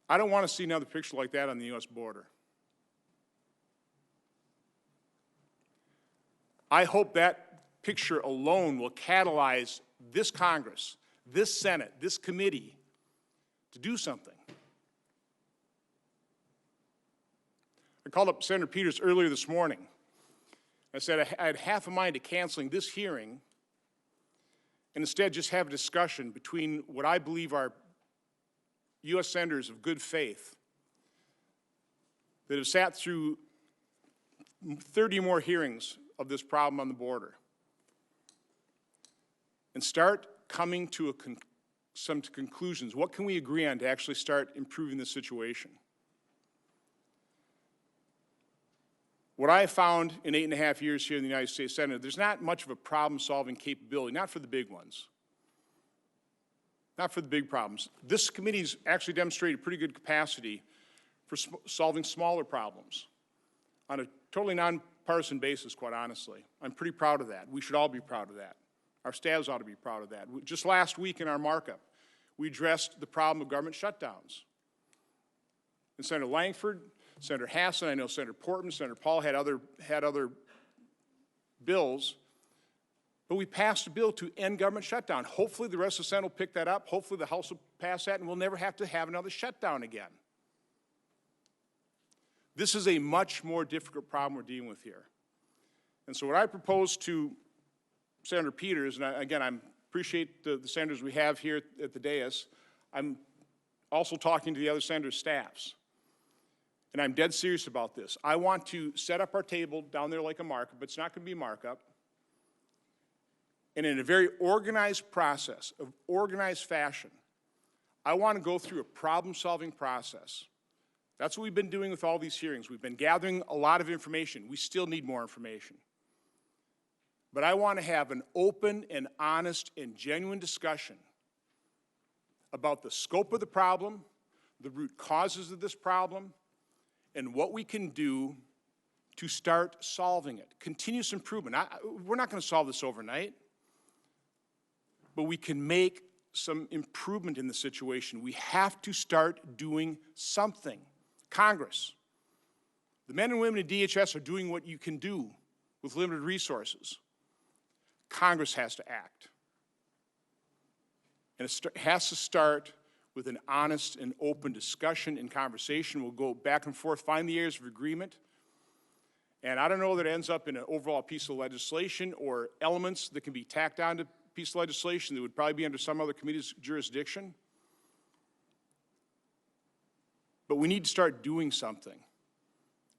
I don't want to see another picture like that on the U.S. border. I hope that picture alone will catalyze this Congress, this Senate, this committee to do something. I called up Senator Peters earlier this morning. I said I had half a mind to canceling this hearing and instead just have a discussion between what I believe are U.S. senators of good faith that have sat through 30 more hearings of this problem on the border and start coming to some conclusions. What can we agree on to actually start improving the situation? What I have found in 8.5 years here in the United States Senate, there's not much of a problem-solving capability, not for the big ones, not for the big problems. This committee's actually demonstrated pretty good capacity for solving smaller problems on a totally nonpartisan basis, quite honestly. I'm pretty proud of that. We should all be proud of that. Our staffs ought to be proud of that. Just last week in our markup, we addressed the problem of government shutdowns. And Senator Langford, Senator Hassan, I know Senator Portman, Senator Paul had other bills, but we passed a bill to end government shutdown. Hopefully the rest of the Senate will pick that up. Hopefully the House will pass that, and we'll never have to have another shutdown again. This is a much more difficult problem we're dealing with here. And so what I propose to Senator Peters, and again, I appreciate the senators we have here at the dais. I'm also talking to the other senators' staffs. And I'm dead serious about this. I want to set up our table down there like a markup, but it's not going to be a markup. And in a very organized process, of organized fashion, I want to go through a problem-solving process. That's what we've been doing with all these hearings. We've been gathering a lot of information. We still need more information. But I want to have an open and honest and genuine discussion about the scope of the problem, the root causes of this problem, and what we can do to start solving it. Continuous improvement. We're not going to solve this overnight, but we can make some improvement in the situation. We have to start doing something. Congress, the men and women at DHS are doing what you can do with limited resources. Congress has to act. And it has to start with an honest and open discussion and conversation. We'll go back and forth, find the areas of agreement. And I don't know that it ends up in an overall piece of legislation or elements that can be tacked on to a piece of legislation that would probably be under some other committee's jurisdiction. But we need to start doing something.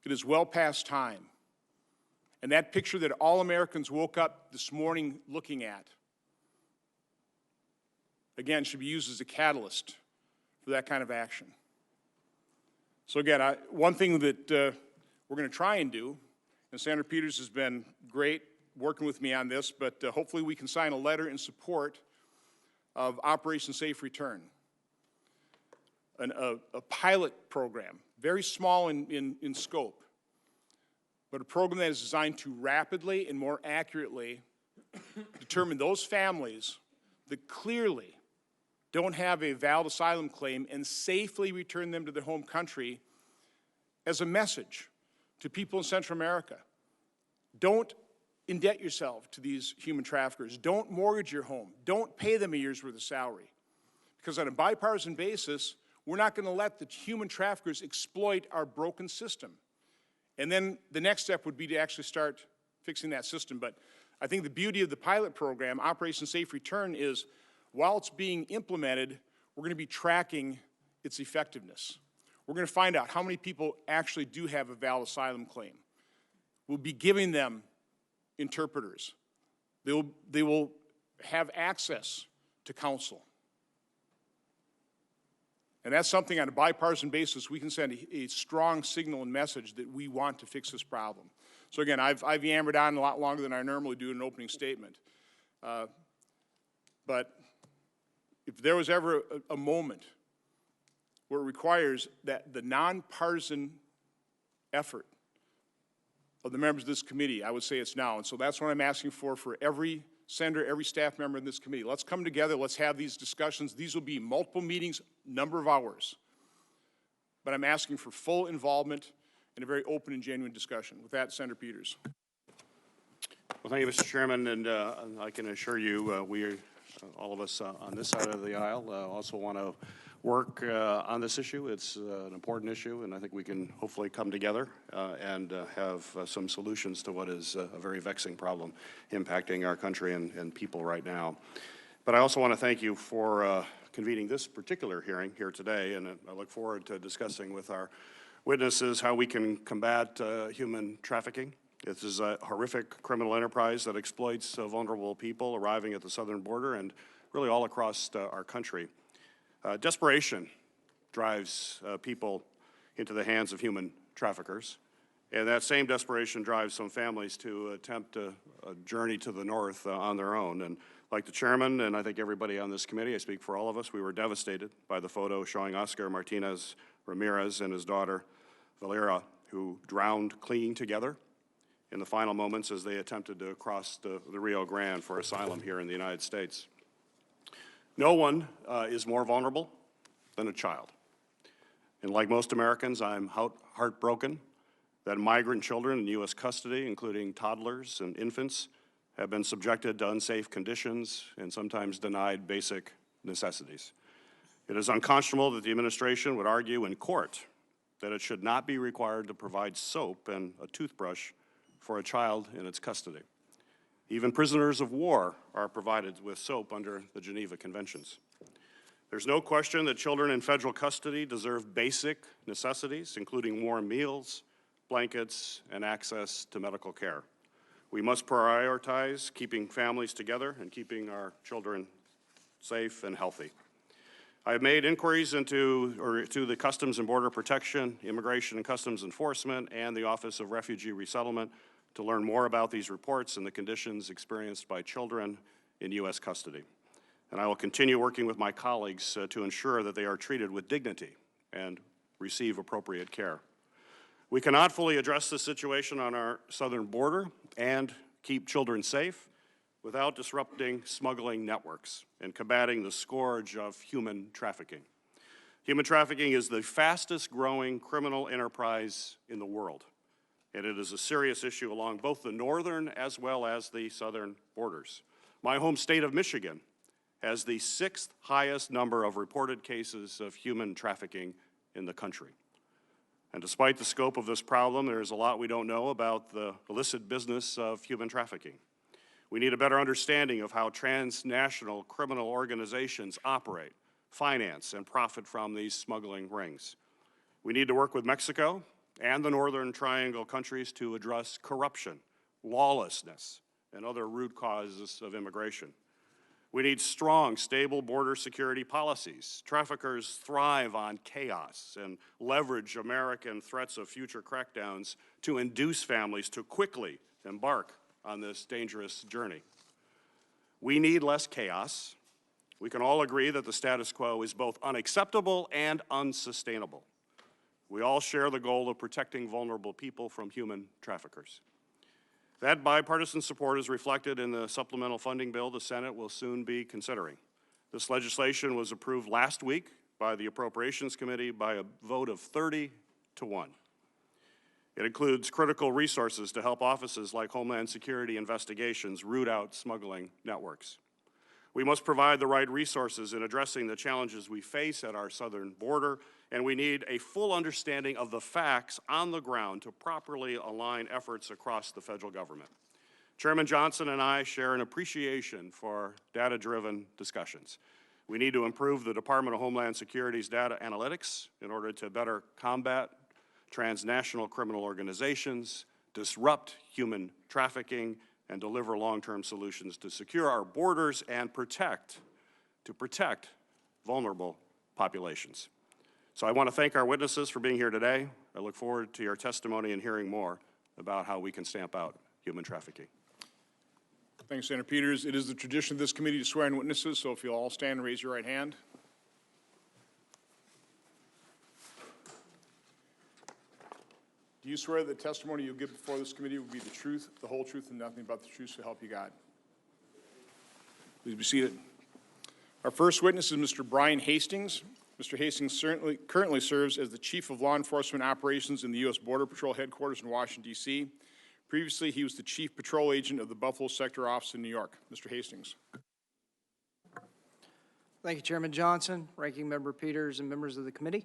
It is well past time. And that picture that all Americans woke up this morning looking at, again, should be used as a catalyst for that kind of action. So again, one thing that we're going to try and do, and Senator Peters has been great working with me on this, but hopefully we can sign a letter in support of Operation Safe Return, a pilot program, very small in scope, but a program that is designed to rapidly and more accurately determine those families that clearly don't have a valid asylum claim and safely return them to their home country as a message to people in Central America. Don't indebt yourself to these human traffickers. Don't mortgage your home. Don't pay them a year's worth of salary. Because on a bipartisan basis, we're not going to let the human traffickers exploit our broken system. And then the next step would be to actually start fixing that system. But I think the beauty of the pilot program, Operation Safe Return, is while it's being implemented, we're going to be tracking its effectiveness. We're going to find out how many people actually do have a valid asylum claim. We'll be giving them interpreters. They will have access to counsel. And that's something on a bipartisan basis we can send a strong signal and message that we want to fix this problem. So again, I've yammered on a lot longer than I normally do in an opening statement. But if there was ever a moment where it requires that the nonpartisan effort of the members of this committee, I would say it's now. And so that's what I'm asking for every senator, every staff member in this committee. Let's come together, let's have these discussions. These will be multiple meetings, number of hours. but I'm asking for full involvement and a very open and genuine discussion. With that, Senator Peters. Well, thank you, Mr. Chairman, and I can assure you all of us on this side of the aisle also want to work on this issue. It's an important issue, and I think we can hopefully come together and have some solutions to what is a very vexing problem impacting our country and people right now. But I also want to thank you for convening this particular hearing here today, and I look forward to discussing with our witnesses how we can combat human trafficking. This is a horrific criminal enterprise that exploits vulnerable people arriving at the southern border and really all across our country. Desperation drives people into the hands of human traffickers, and that same desperation drives some families to attempt a journey to the north on their own. And like the chairman, and I think everybody on this committee, I speak for all of us, we were devastated by the photo showing Oscar Martinez Ramirez and his daughter, Valera, who drowned clinging together in the final moments as they attempted to cross the Rio Grande for asylum here in the United States. No one is more vulnerable than a child. And like most Americans, I'm heartbroken that migrant children in U.S. custody, including toddlers and infants, have been subjected to unsafe conditions and sometimes denied basic necessities. It is unconscionable that the administration would argue in court that it should not be required to provide soap and a toothbrush for a child in its custody. Even prisoners of war are provided with soap under the Geneva Conventions. There's no question that children in federal custody deserve basic necessities, including warm meals, blankets, and access to medical care. We must prioritize keeping families together and keeping our children safe and healthy. I have made inquiries to the Customs and Border Protection, Immigration and Customs Enforcement, and the Office of Refugee Resettlement to learn more about these reports and the conditions experienced by children in U.S. custody. And I will continue working with my colleagues to ensure that they are treated with dignity and receive appropriate care. We cannot fully address the situation on our southern border and keep children safe without disrupting smuggling networks and combating the scourge of human trafficking. Human trafficking is the fastest growing criminal enterprise in the world, and it is a serious issue along both the northern as well as the southern borders. My home state of Michigan has the 6th highest number of reported cases of human trafficking in the country. And despite the scope of this problem, there is a lot we don't know about the illicit business of human trafficking. We need a better understanding of how transnational criminal organizations operate, finance, and profit from these smuggling rings. We need to work with Mexico and the Northern Triangle countries to address corruption, lawlessness, and other root causes of immigration. We need strong, stable border security policies. Traffickers thrive on chaos and leverage American threats of future crackdowns to induce families to quickly embark on this dangerous journey. We need less chaos. We can all agree that the status quo is both unacceptable and unsustainable. We all share the goal of protecting vulnerable people from human traffickers. That bipartisan support is reflected in the supplemental funding bill the Senate will soon be considering. This legislation was approved last week by the Appropriations Committee by a vote of 30-1. It includes critical resources to help offices like Homeland Security investigations root out smuggling networks. We must provide the right resources in addressing the challenges we face at our southern border, and we need a full understanding of the facts on the ground to properly align efforts across the federal government. Chairman Johnson and I share an appreciation for data-driven discussions. We need to improve the Department of Homeland Security's data analytics in order to better combat transnational criminal organizations, disrupt human trafficking, and deliver long-term solutions to secure our borders and protect vulnerable populations. So I want to thank our witnesses for being here today. I look forward to your testimony and hearing more about how we can stamp out human trafficking. Thanks, Senator Peters. It is the tradition of this committee to swear in witnesses, so if you'll all stand and raise your right hand. Do you swear that the testimony you'll give before this committee will be the truth, the whole truth, and nothing but the truth, so help you God? Please be seated. Our first witness is Mr. Brian Hastings. Mr. Hastings currently serves as the Chief of Law Enforcement Operations in the U.S. Border Patrol Headquarters in Washington, D.C. Previously, he was the Chief Patrol Agent of the Buffalo Sector Office in New York. Mr. Hastings. Thank you, Chairman Johnson, Ranking Member Peters, and members of the committee.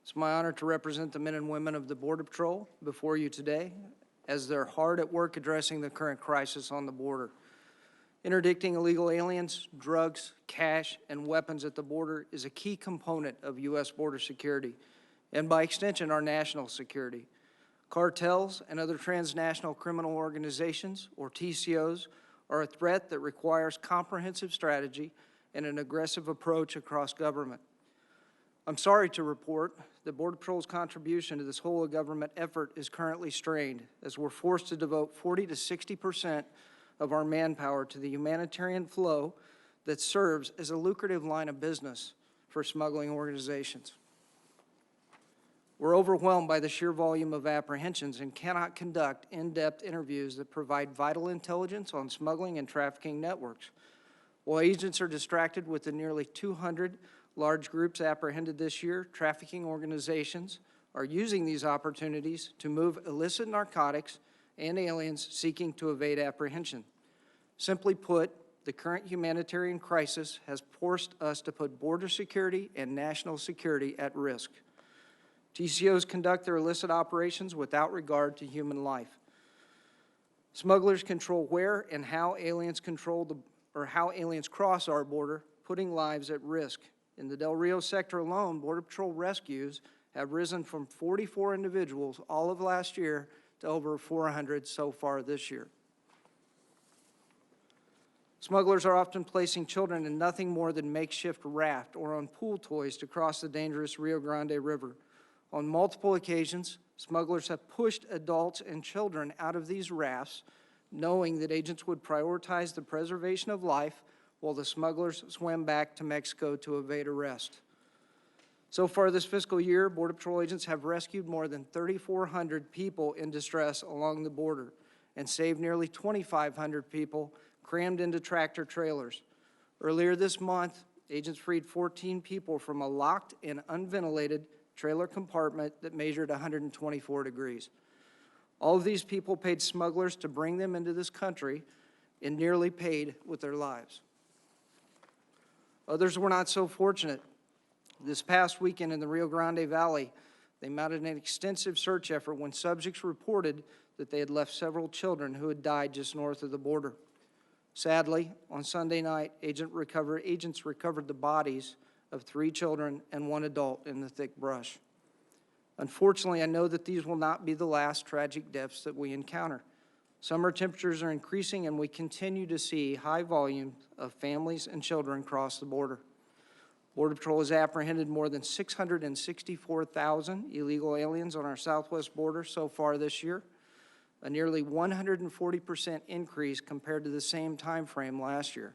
It's my honor to represent the men and women of the Border Patrol before you today as they're hard at work addressing the current crisis on the border. Interdicting illegal aliens, drugs, cash, and weapons at the border is a key component of U.S. border security, and by extension, our national security. Cartels and other transnational criminal organizations, or TCOs, are a threat that requires comprehensive strategy and an aggressive approach across government. I'm sorry to report that Border Patrol's contribution to this whole government effort is currently strained, as we're forced to devote 40 to 60% of our manpower to the humanitarian flow that serves as a lucrative line of business for smuggling organizations. We're overwhelmed by the sheer volume of apprehensions and cannot conduct in-depth interviews that provide vital intelligence on smuggling and trafficking networks. While agents are distracted with the nearly 200 large groups apprehended this year, trafficking organizations are using these opportunities to move illicit narcotics and aliens seeking to evade apprehension. Simply put, the current humanitarian crisis has forced us to put border security and national security at risk. TCOs conduct their illicit operations without regard to human life. Smugglers control where and how aliens cross our border, putting lives at risk. In the Del Rio sector alone, Border Patrol rescues have risen from 44 individuals all of last year to over 400 so far this year. Smugglers are often placing children in nothing more than makeshift raft or on pool toys to cross the dangerous Rio Grande River. On multiple occasions, smugglers have pushed adults and children out of these rafts, knowing that agents would prioritize the preservation of life while the smugglers swam back to Mexico to evade arrest. So far this fiscal year, Border Patrol agents have rescued more than 3,400 people in distress along the border and saved nearly 2,500 people crammed into tractor trailers. Earlier this month, agents freed 14 people from a locked and unventilated trailer compartment that measured 124 degrees. All of these people paid smugglers to bring them into this country and nearly paid with their lives. Others were not so fortunate. This past weekend in the Rio Grande Valley, they mounted an extensive search effort when subjects reported that they had left several children who had died just north of the border. Sadly, on Sunday night, agents recovered the bodies of 3 children and 1 adult in the thick brush. Unfortunately, I know that these will not be the last tragic deaths that we encounter. Summer temperatures are increasing, and we continue to see high volume of families and children cross the border. Border Patrol has apprehended more than 664,000 illegal aliens on our southwest border so far this year, a nearly 140% increase compared to the same time frame last year.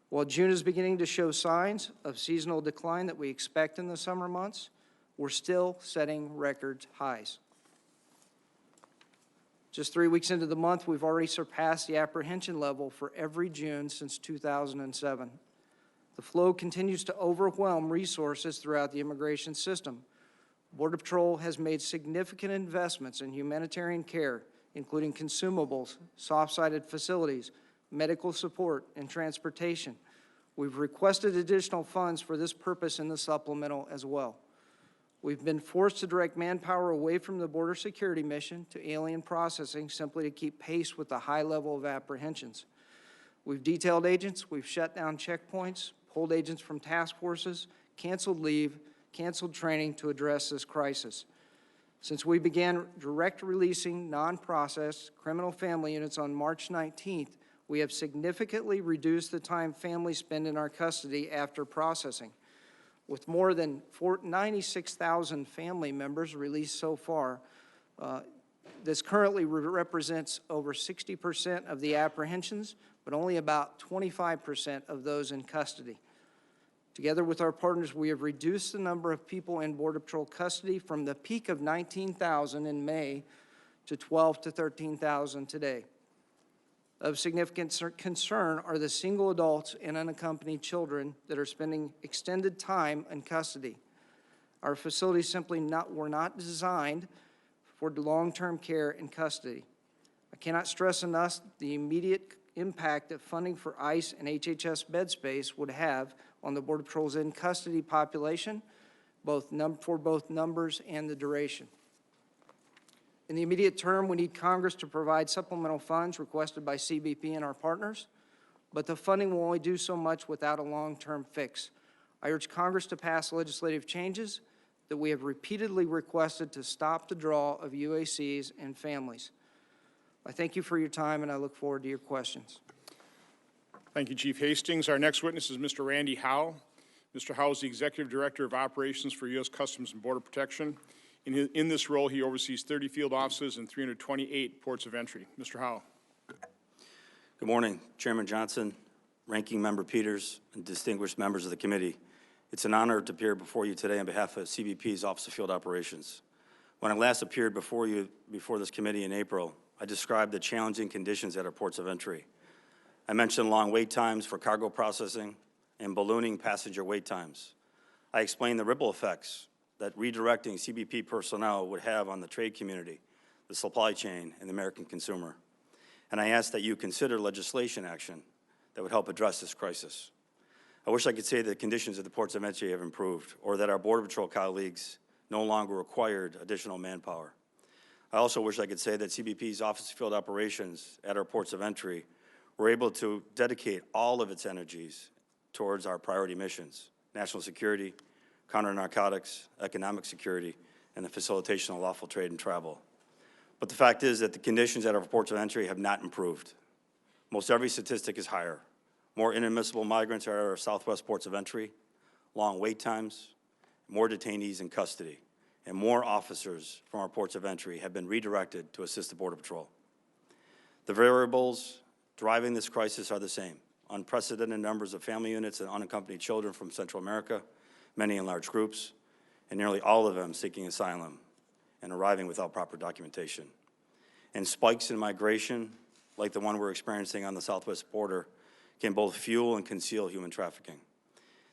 While June is beginning to show signs of seasonal decline that we expect in the summer months, we're still setting record highs. Just 3 weeks into the month, we've already surpassed the apprehension level for every June since 2007. The flow continues to overwhelm resources throughout the immigration system. Border Patrol has made significant investments in humanitarian care, including consumables, soft-sided facilities, medical support, and transportation. We've requested additional funds for this purpose in the supplemental as well. We've been forced to direct manpower away from the border security mission to alien processing simply to keep pace with the high level of apprehensions. We've detailed agents, we've shut down checkpoints, pulled agents from task forces, canceled leave, canceled training to address this crisis. Since we began direct releasing non-processed criminal family units on March 19th, we have significantly reduced the time families spend in our custody after processing. With more than 96,000 family members released so far, this currently represents over 60% of the apprehensions, but only about 25% of those in custody. Together with our partners, we have reduced the number of people in Border Patrol custody from the peak of 19,000 in May to 12,000 to 13,000 today. Of significant concern are the single adults and unaccompanied children that are spending extended time in custody. Our facilities simply were not designed for long-term care and custody. I cannot stress enough the immediate impact that funding for ICE and HHS bed space would have on the Border Patrol's in-custody population, for both numbers and the duration. In the immediate term, we need Congress to provide supplemental funds requested by CBP and our partners, but the funding will only do so much without a long-term fix. I urge Congress to pass legislative changes that we have repeatedly requested to stop the draw of UACs and families. I thank you for your time, and I look forward to your questions. Thank you, Chief Hastings. Our next witness is Mr. Randy Howe. Mr. Howe is the Executive Director of Operations for U.S. Customs and Border Protection. In this role, he oversees 30 field offices and 328 ports of entry. Mr. Howe. Good morning, Chairman Johnson, Ranking Member Peters, and distinguished members of the committee. It's an honor to appear before you today on behalf of CBP's Office of Field Operations. When I last appeared before this committee in April, I described the challenging conditions at our ports of entry. I mentioned long wait times for cargo processing and ballooning passenger wait times. I explained the ripple effects that redirecting CBP personnel would have on the trade community, the supply chain, and the American consumer. And I asked that you consider legislation action that would help address this crisis. I wish I could say that the conditions at the ports of entry have improved, or that our Border Patrol colleagues no longer required additional manpower. I also wish I could say that CBP's Office of Field Operations at our ports of entry were able to dedicate all of its energies towards our priority missions: national security, counter-narcotics, economic security, and the facilitation of lawful trade and travel. But the fact is that the conditions at our ports of entry have not improved. Most every statistic is higher. More inadmissible migrants are at our southwest ports of entry, long wait times, more detainees in custody, and more officers from our ports of entry have been redirected to assist the Border Patrol. The variables driving this crisis are the same: unprecedented numbers of family units and unaccompanied children from Central America, many in large groups, and nearly all of them seeking asylum and arriving without proper documentation. And spikes in migration, like the one we're experiencing on the southwest border, can both fuel and conceal human trafficking.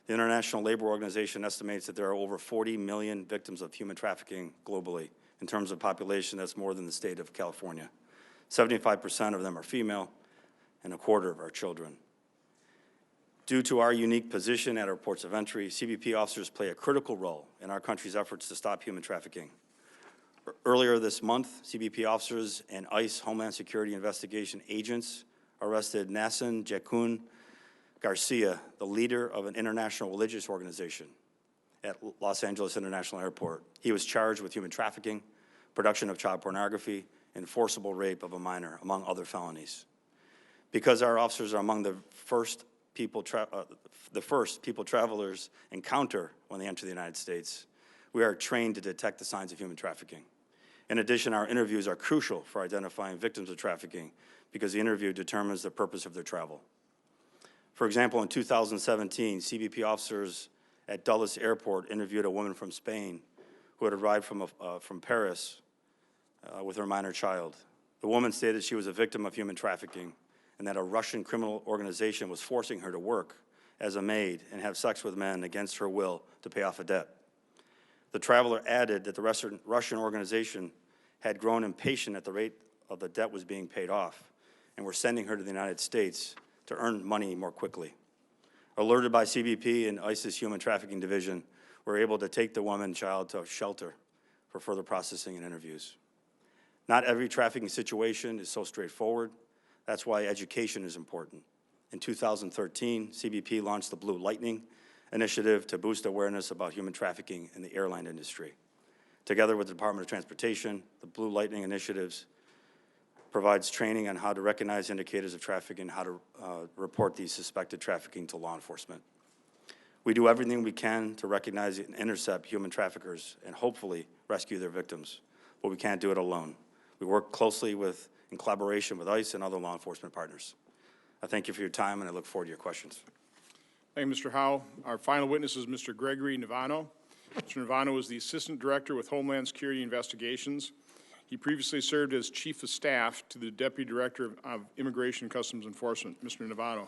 The International Labor Organization estimates that there are over 40 million victims of human trafficking globally. In terms of population, that's more than the state of California. 75% of them are female, and a quarter of our children. Due to our unique position at our ports of entry, CBP officers play a critical role in our country's efforts to stop human trafficking. Earlier this month, CBP officers and ICE Homeland Security investigation agents arrested Nassim Jekun Garcia, the leader of an international religious organization, at Los Angeles International Airport. He was charged with human trafficking, production of child pornography, and forcible rape of a minor, among other felonies. Because our officers are among the first people travelers encounter when they enter the United States, we are trained to detect the signs of human trafficking. In addition, our interviews are crucial for identifying victims of trafficking because the interview determines the purpose of their travel. For example, in 2017, CBP officers at Dulles Airport interviewed a woman from Spain who had arrived from Paris with her minor child. The woman stated she was a victim of human trafficking and that a Russian criminal organization was forcing her to work as a maid and have sex with men against her will to pay off a debt. The traveler added that the Russian organization had grown impatient at the rate of the debt was being paid off and were sending her to the United States to earn money more quickly. Alerted by CBP and ICE's Human Trafficking Division, we were able to take the woman and child to a shelter for further processing and interviews. Not every trafficking situation is so straightforward. That's why education is important. In 2013, CBP launched the Blue Lightning initiative to boost awareness about human trafficking in the airline industry. Together with the Department of Transportation, the Blue Lightning initiatives provides training on how to recognize indicators of trafficking and how to report these suspected trafficking to law enforcement. We do everything we can to recognize and intercept human traffickers and hopefully rescue their victims, but we can't do it alone. We work closely in collaboration with ICE and other law enforcement partners. I thank you for your time, and I look forward to your questions. Thank you, Mr. Howe. Our final witness is Mr. Gregory Nevano. Mr. Nevano is the Assistant Director with Homeland Security Investigations. He previously served as Chief of Staff to the Deputy Director of Immigration and Customs Enforcement. Mr. Nevano.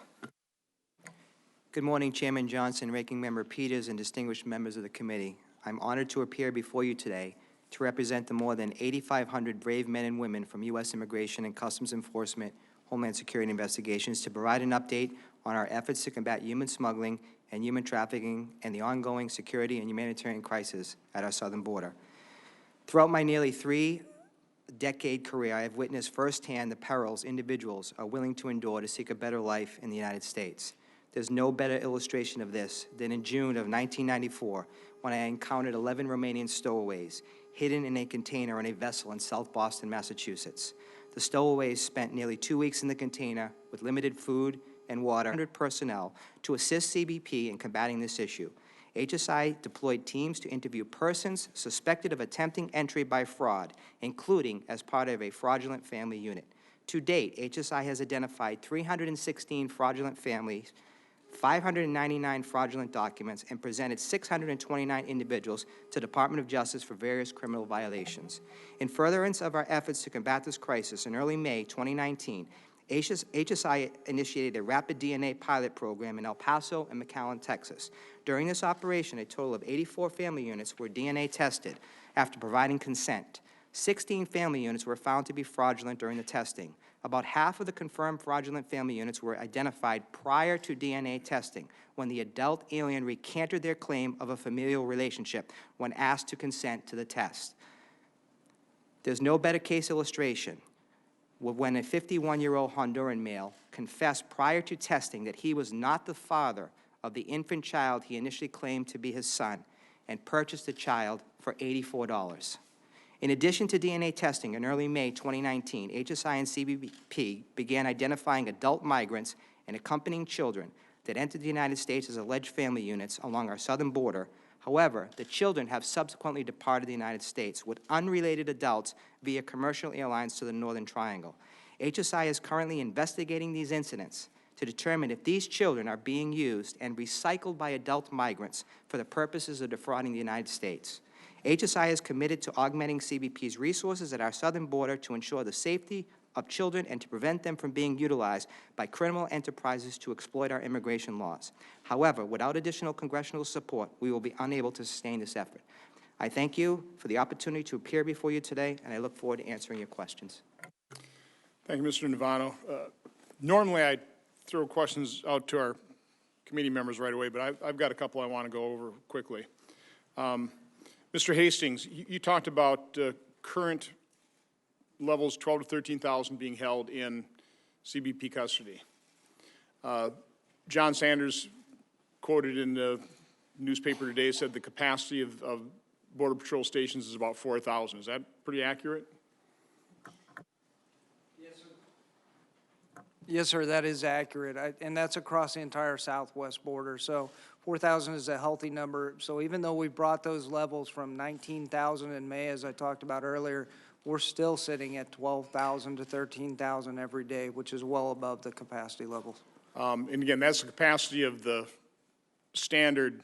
Good morning, Chairman Johnson, Ranking Member Peters, and distinguished members of the committee. I'm honored to appear before you today to represent the more than 8,500 brave men and women from U.S. Immigration and Customs Enforcement, Homeland Security Investigations to provide an update on our efforts to combat human smuggling and human trafficking and the ongoing security and humanitarian crisis at our southern border. Throughout my nearly three-decade career, I have witnessed firsthand the perils individuals are willing to endure to seek a better life in the United States. There's no better illustration of this than in June of 1994, when I encountered 11 Romanian stowaways hidden in a container on a vessel in South Boston, Massachusetts. The stowaways spent nearly 2 weeks in the container with limited food and water, 100 personnel to assist CBP in combating this issue. HSI deployed teams to interview persons suspected of attempting entry by fraud, including as part of a fraudulent family unit. To date, HSI has identified 316 fraudulent families, 599 fraudulent documents, and presented 629 individuals to the Department of Justice for various criminal violations. In furtherance of our efforts to combat this crisis, in early May 2019, HSI initiated a rapid DNA pilot program in El Paso and McAllen, Texas. During this operation, a total of 84 family units were DNA tested after providing consent. 16 family units were found to be fraudulent during the testing. About half of the confirmed fraudulent family units were identified prior to DNA testing, when the adult alien recanted their claim of a familial relationship when asked to consent to the test. There's no better case illustration when a 51-year-old Honduran male confessed prior to testing that he was not the father of the infant child he initially claimed to be his son and purchased the child for $84. In addition to DNA testing, in early May 2019, HSI and CBP began identifying adult migrants and accompanying children that entered the United States as alleged family units along our southern border. However, the children have subsequently departed the United States with unrelated adults via commercial airlines to the Northern Triangle. HSI is currently investigating these incidents to determine if these children are being used and recycled by adult migrants for the purposes of defrauding the United States. HSI is committed to augmenting CBP's resources at our southern border to ensure the safety of children and to prevent them from being utilized by criminal enterprises to exploit our immigration laws. However, without additional congressional support, we will be unable to sustain this effort. I thank you for the opportunity to appear before you today, and I look forward to answering your questions. Thank you, Mr. Nevano. Normally, I throw questions out to our committee members right away, but I've got a couple I want to go over quickly. Mr. Hastings, you talked about current levels 12 to 13,000 being held in CBP custody. John Sanders, quoted in the newspaper today, said the capacity of Border Patrol stations is about 4,000. Is that pretty accurate? Yes, sir, that is accurate, and that's across the entire southwest border. So 4,000 is a healthy number. So even though we brought those levels from 19,000 in May, as I talked about earlier, we're still sitting at 12,000 to 13,000 every day, which is well above the capacity levels. And again, that's the capacity of the standard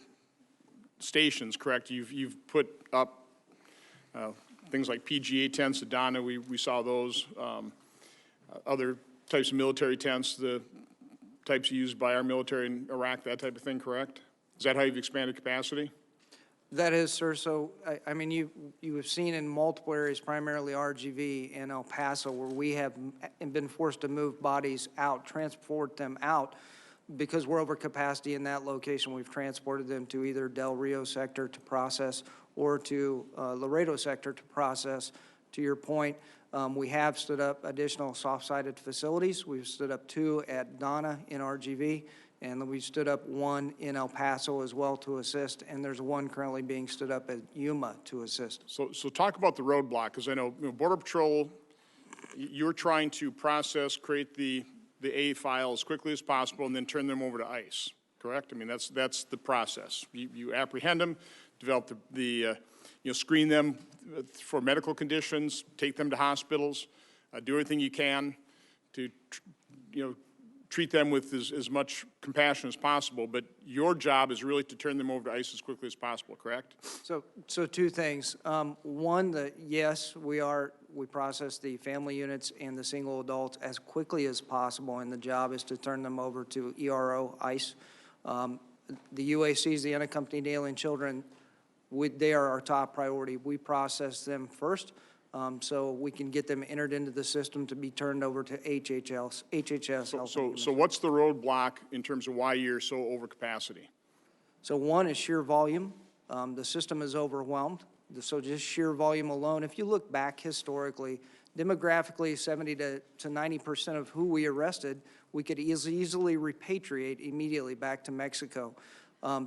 stations, correct? You've put up things like PGA tents, Adana, we saw those, other types of military tents, the types used by our military in Iraq, that type of thing, correct? Is that how you've expanded capacity? That is, sir. So, I mean, you have seen in multiple areas, primarily RGV and El Paso, where we have been forced to move bodies out, transport them out, because we're over capacity in that location. We've transported them to either Del Rio sector to process or to Laredo sector to process. To your point, we have stood up additional soft-sided facilities. We've stood up 2 at Donna in RGV, and we stood up 1 in El Paso as well to assist, and there's 1 currently being stood up at Yuma to assist. So talk about the roadblock, because I know, Border Patrol, you're trying to process, create the A file as quickly as possible, and then turn them over to ICE, correct? I mean, that's the process. You apprehend them, develop screen them for medical conditions, take them to hospitals, do everything you can to, treat them with as much compassion as possible, but your job is really to turn them over to ICE as quickly as possible, correct? So two things. One, that yes, we process the family units and the single adults as quickly as possible, and the job is to turn them over to ERO, ICE. The UACs, the unaccompanied alien children, they are our top priority. We process them first, so we can get them entered into the system to be turned over to HHS. So what's the roadblock in terms of why you're so over capacity? So one is sheer volume. The system is overwhelmed. So just sheer volume alone. If you look back historically, demographically, 70 to 90% of who we arrested, we could easily repatriate immediately back to Mexico.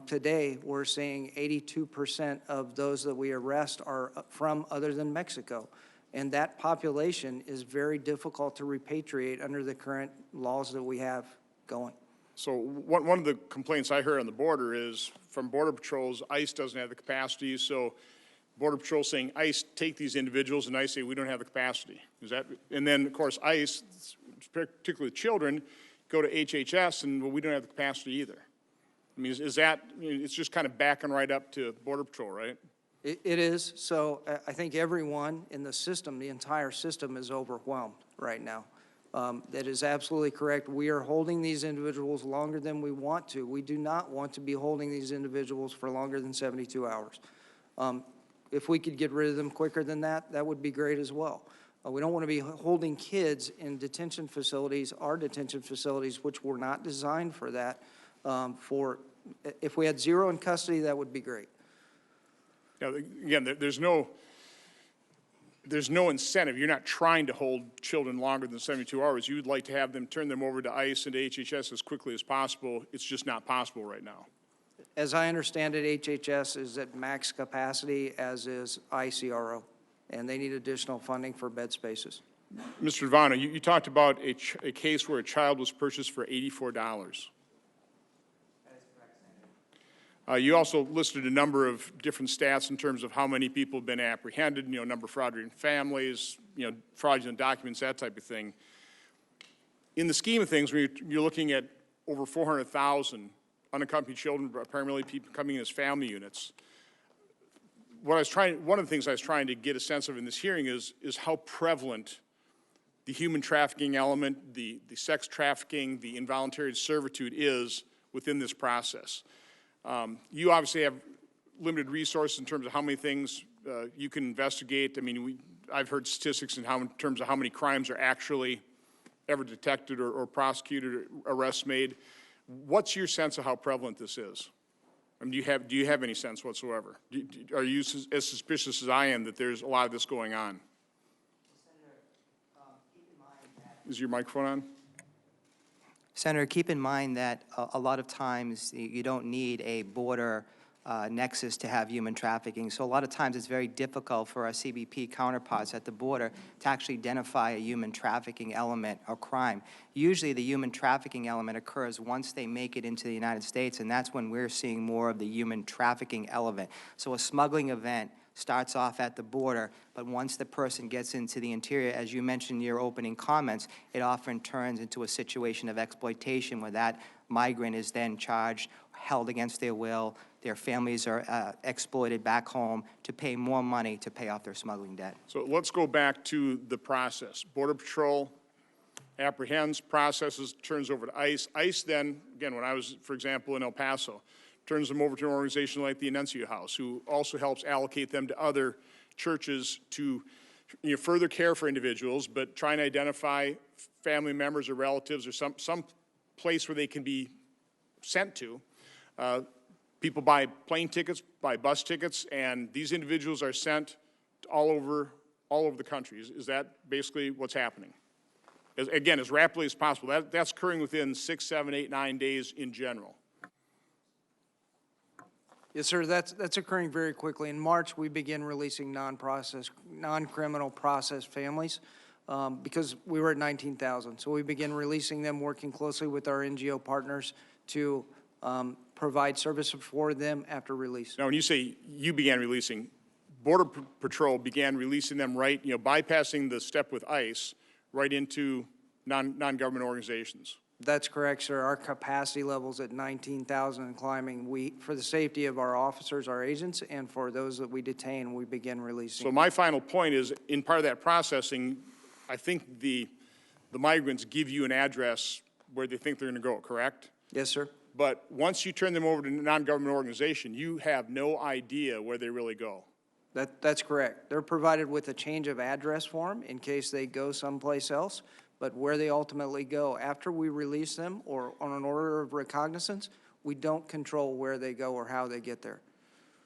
Today, we're seeing 82% of those that we arrest are from other than Mexico. And that population is very difficult to repatriate under the current laws that we have going. So one of the complaints I heard on the border is from Border Patrols, ICE doesn't have the capacity, so Border Patrol saying, ICE, take these individuals, and ICE say, we don't have the capacity. Is that, and then, of course, ICE, particularly children, go to HHS, and well, we don't have the capacity either. I mean, is that, I mean, it's just kind of backing right up to Border Patrol, right? It is. So I think everyone in the system, the entire system is overwhelmed right now. That is absolutely correct. We are holding these individuals longer than we want to. We do not want to be holding these individuals for longer than 72 hours. If we could get rid of them quicker than that, that would be great as well. We don't want to be holding kids in detention facilities, our detention facilities, which were not designed for that. If we had zero in custody, that would be great. Now, again, there's no incentive. You're not trying to hold children longer than 72 hours. You would like to have them, turn them over to ICE and to HHS as quickly as possible. It's just not possible right now. As I understand it, HHS is at max capacity, as is ICRO, and they need additional funding for bed spaces. Mr. Nevano, you talked about a case where a child was purchased for $84. You also listed a number of different stats in terms of how many people have been apprehended, number of fraudulent families, fraudulent documents, that type of thing. In the scheme of things, when you're looking at over 400,000 unaccompanied children, primarily people coming in as family units, one of the things I was trying to get a sense of in this hearing is how prevalent the human trafficking element, the sex trafficking, the involuntary servitude is within this process. You obviously have limited resources in terms of how many things you can investigate. I mean, I've heard statistics in terms of how many crimes are actually ever detected or prosecuted or arrests made. What's your sense of how prevalent this is? I mean, do you have any sense whatsoever? Are you as suspicious as I am that there's a lot of this going on? Senator, keep in mind that Is your microphone on? Senator, keep in mind that a lot of times you don't need a border nexus to have human trafficking. So a lot of times it's very difficult for our CBP counterparts at the border to actually identify a human trafficking element or crime. Usually the human trafficking element occurs once they make it into the United States, and that's when we're seeing more of the human trafficking element. So a smuggling event starts off at the border, but once the person gets into the interior, as you mentioned in your opening comments, it often turns into a situation of exploitation where that migrant is then charged, held against their will, their families are exploited back home to pay more money to pay off their smuggling debt. So let's go back to the process. Border Patrol apprehends, processes, turns over to ICE. ICE then, again, when I was, for example, in El Paso, turns them over to an organization like the Annuncia House, who also helps allocate them to other churches to further care for individuals, but try and identify family members or relatives or some place where they can be sent to. People buy plane tickets, buy bus tickets, and these individuals are sent all over the country. Is that basically what's happening? Again, as rapidly as possible. That's occurring within 6, 7, 8, 9 days in general. Yes, sir, that's occurring very quickly. In March, we begin releasing non-criminal process families because we were at 19,000. So we begin releasing them, working closely with our NGO partners to provide service for them after release. Now, when you say you began releasing, Border Patrol began releasing them bypassing the step with ICE right into non-government organizations. That's correct, sir. Our capacity level's at 19,000 and climbing. For the safety of our officers, our agents, and for those that we detain, we begin releasing. So my final point is, in part of that processing, I think the migrants give you an address where they think they're going to go, correct? Yes, sir. But once you turn them over to a non-government organization, you have no idea where they really go. That's correct. They're provided with a change of address form in case they go someplace else, but where they ultimately go, after we release them or on an order of recognizance, we don't control where they go or how they get there.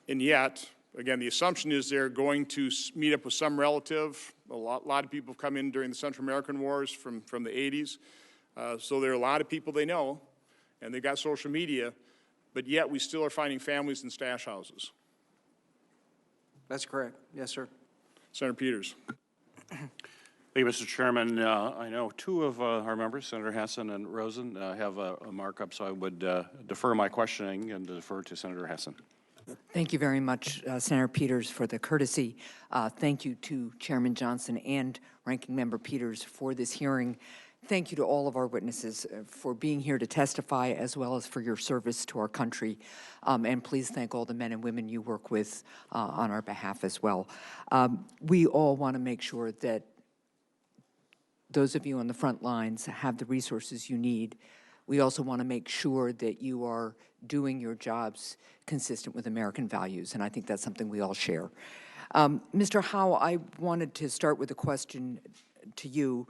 And yet, again, the assumption is they're going to meet up with some relative. A lot of people have come in during the Central American Wars from the 80s. So there are a lot of people they know, and they've got social media, but yet we still are finding families in stash houses. That's correct. Yes, sir. Senator Peters. Thank you, Mr. Chairman. I know two of our members, Senator Hassan and Rosen, have a markup, so I would defer my questioning and defer to Senator Hassan. Thank you very much, Senator Peters, for the courtesy. Thank you to Chairman Johnson and Ranking Member Peters for this hearing. Thank you to all of our witnesses for being here to testify, as well as for your service to our country. And please thank all the men and women you work with on our behalf as well. We all want to make sure that those of you on the front lines have the resources you need. We also want to make sure that you are doing your jobs consistent with American values, and I think that's something we all share. Mr. Howe, I wanted to start with a question to you.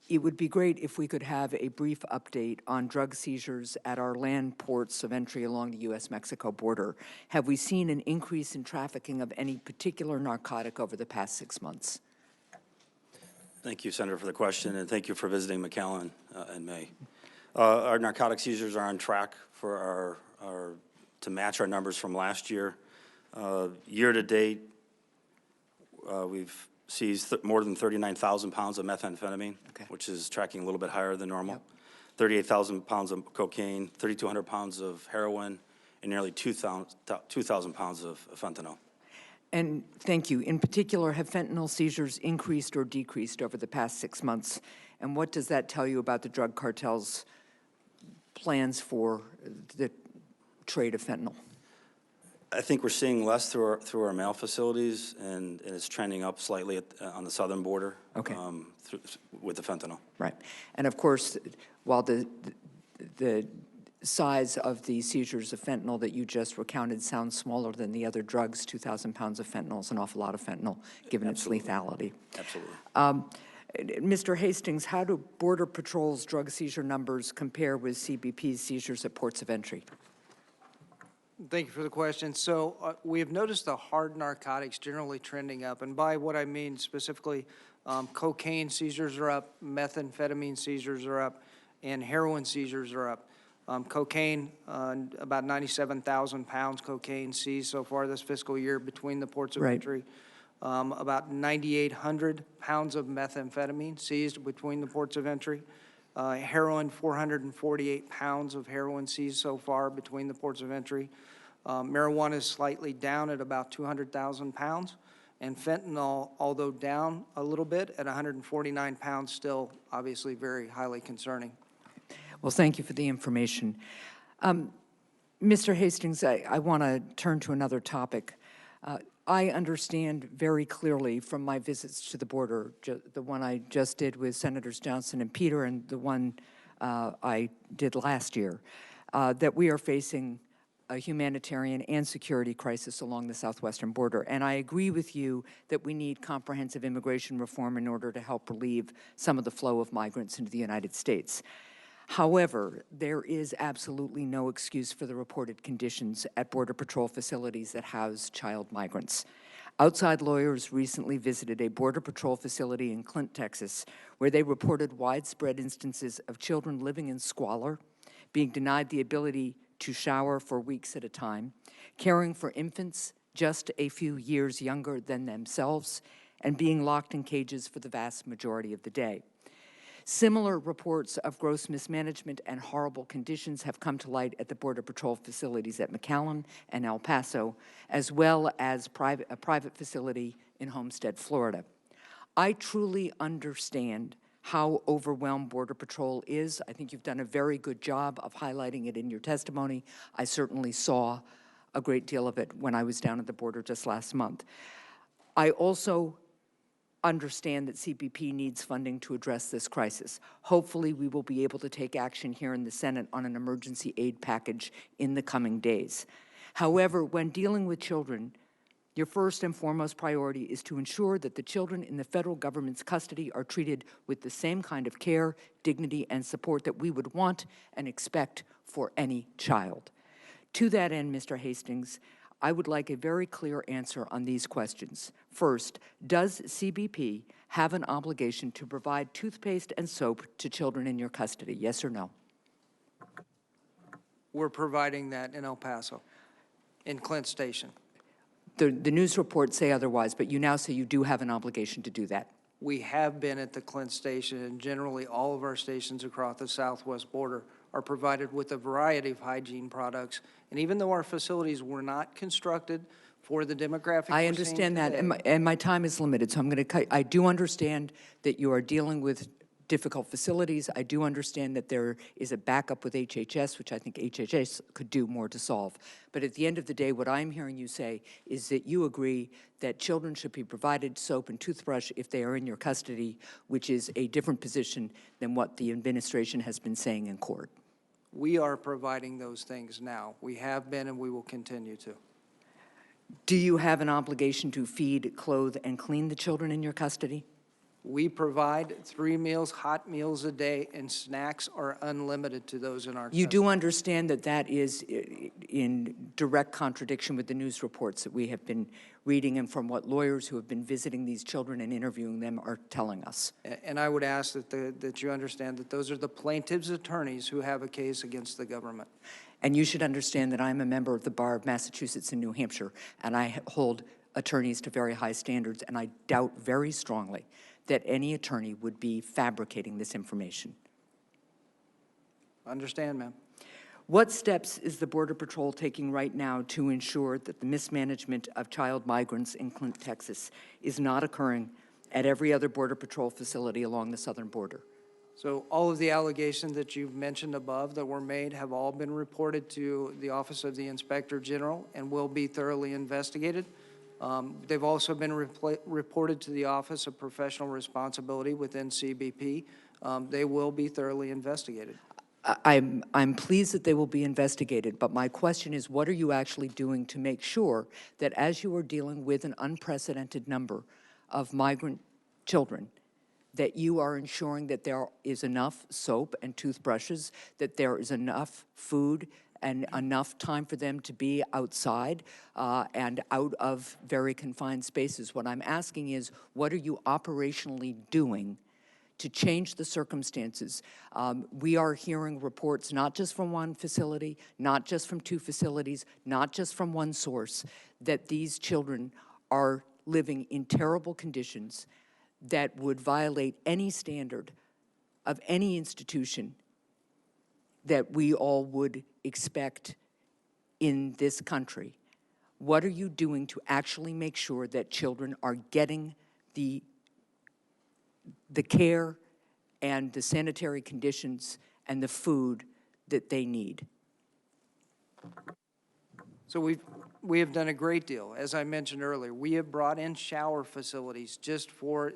It would be great if we could have a brief update on drug seizures at our land ports of entry along the U.S.-Mexico border. Have we seen an increase in trafficking of any particular narcotic over the past 6 months? Thank you, Senator, for the question, and thank you for visiting McAllen in May. Our narcotic seizures are on track for to match our numbers from last year. Year to date, we've seized more than 39,000 pounds of methamphetamine, which is tracking a little bit higher than normal. 38,000 pounds of cocaine, 3,200 pounds of heroin, and nearly 2,000 pounds of fentanyl. And thank you. In particular, have fentanyl seizures increased or decreased over the past 6 months? And what does that tell you about the drug cartel's plans for the trade of fentanyl? I think we're seeing less through our mail facilities, and it's trending up slightly on the southern border. Okay. With the fentanyl. Right. And of course, while the size of the seizures of fentanyl that you just recounted sounds smaller than the other drugs, 2,000 pounds of fentanyl is an awful lot of fentanyl, given Absolutely. its lethality. Absolutely. Mr. Hastings, how do Border Patrol's drug seizure numbers compare with CBP's seizures at ports of entry? Thank you for the question. So we have noticed the hard narcotics generally trending up, and by what I mean specifically, cocaine seizures are up, methamphetamine seizures are up, and heroin seizures are up. Cocaine, about 97,000 pounds cocaine seized so far this fiscal year between the ports of Right. entry. About 9,800 pounds of methamphetamine seized between the ports of entry. Heroin, 448 pounds of heroin seized so far between the ports of entry. Marijuana is slightly down at about 200,000 pounds. And fentanyl, although down a little bit at 149 pounds, still obviously very highly concerning. Well, thank you for the information. Mr. Hastings, I want to turn to another topic. I understand very clearly from my visits to the border, the one I just did with Senators Johnson and Peter and the one I did last year, that we are facing a humanitarian and security crisis along the southwestern border. And I agree with you that we need comprehensive immigration reform in order to help relieve some of the flow of migrants into the United States. However, there is absolutely no excuse for the reported conditions at Border Patrol facilities that house child migrants. Outside lawyers recently visited a Border Patrol facility in Clint, Texas, where they reported widespread instances of children living in squalor, being denied the ability to shower for weeks at a time, caring for infants just a few years younger than themselves, and being locked in cages for the vast majority of the day. Similar reports of gross mismanagement and horrible conditions have come to light at the Border Patrol facilities at McAllen and El Paso, as well as a private facility in Homestead, Florida. I truly understand how overwhelmed Border Patrol is. I think you've done a very good job of highlighting it in your testimony. I certainly saw a great deal of it when I was down at the border just last month. I also understand that CBP needs funding to address this crisis. Hopefully, we will be able to take action here in the Senate on an emergency aid package in the coming days. However, when dealing with children, your first and foremost priority is to ensure that the children in the federal government's custody are treated with the same kind of care, dignity, and support that we would want and expect for any child. To that end, Mr. Hastings, I would like a very clear answer on these questions. First, does CBP have an obligation to provide toothpaste and soap to children in your custody, yes or no? We're providing that in El Paso, in Clint Station. The news reports say otherwise, but you now say you do have an obligation to do that. We have been at the Clint Station, and generally all of our stations across the southwest border are provided with a variety of hygiene products. And even though our facilities were not constructed for the demographic I we're understand seeing that, today, and my time is limited, so I'm going to cut. I do understand that you are dealing with difficult facilities. I do understand that there is a backup with HHS, which I think HHS could do more to solve. But at the end of the day, what I'm hearing you say is that you agree that children should be provided soap and toothbrush if they are in your custody, which is a different position than what the administration has been saying in court. we are providing those things now. We have been and we will continue to. Do you have an obligation to feed, clothe, and clean the children in your custody? We provide 3 meals, hot meals a day, and snacks are unlimited to those in our You custody. do understand that that is in direct contradiction with the news reports that we have been reading and from what lawyers who have been visiting these children and interviewing them are telling us. And I would ask that you understand that those are the plaintiff's attorneys who have a case against the government. And you should understand that I'm a member of the Bar of Massachusetts and New Hampshire, and I hold attorneys to very high standards, and I doubt very strongly that any attorney would be fabricating this information. Understand, ma'am? What steps is the Border Patrol taking right now to ensure that the mismanagement of child migrants in Clint, Texas is not occurring at every other Border Patrol facility along the southern border? So all of the allegations that you've mentioned above that were made have all been reported to the Office of the Inspector General and will be thoroughly investigated. They've also been reported to the Office of Professional Responsibility within CBP. They will be thoroughly investigated. I'm pleased that they will be investigated, but my question is, what are you actually doing to make sure that as you are dealing with an unprecedented number of migrant children, that you are ensuring that there is enough soap and toothbrushes, that there is enough food and enough time for them to be outside and out of very confined spaces? What I'm asking is, what are you operationally doing to change the circumstances? We are hearing reports not just from one facility, not just from 2 facilities, not just from one source, that these children are living in terrible conditions that would violate any standard of any institution that we all would expect in this country. What are you doing to actually make sure that children are getting the care and the sanitary conditions and the food that they need? So we have done a great deal. As I mentioned earlier, we have brought in shower facilities just for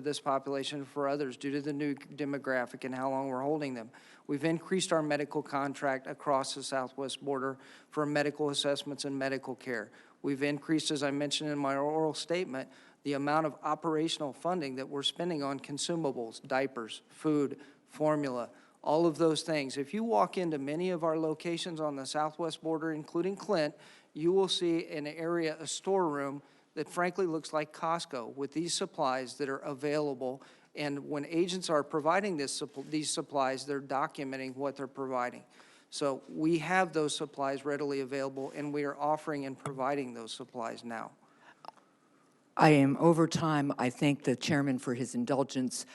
this population, for others, due to the new demographic and how long we're holding them. We've increased our medical contract across the southwest border for medical assessments and medical care. We've increased, as I mentioned in my oral statement, the amount of operational funding that we're spending on consumables, diapers, food, formula, all of those things. If you walk into many of our locations on the southwest border, including Clint, you will see an area, a storeroom that frankly looks like Costco with these supplies that are available. And when agents are providing these supplies, they're documenting what they're providing. So we have those supplies readily available, and we are offering and providing those supplies now. I am over time. I thank the chairman for his indulgence.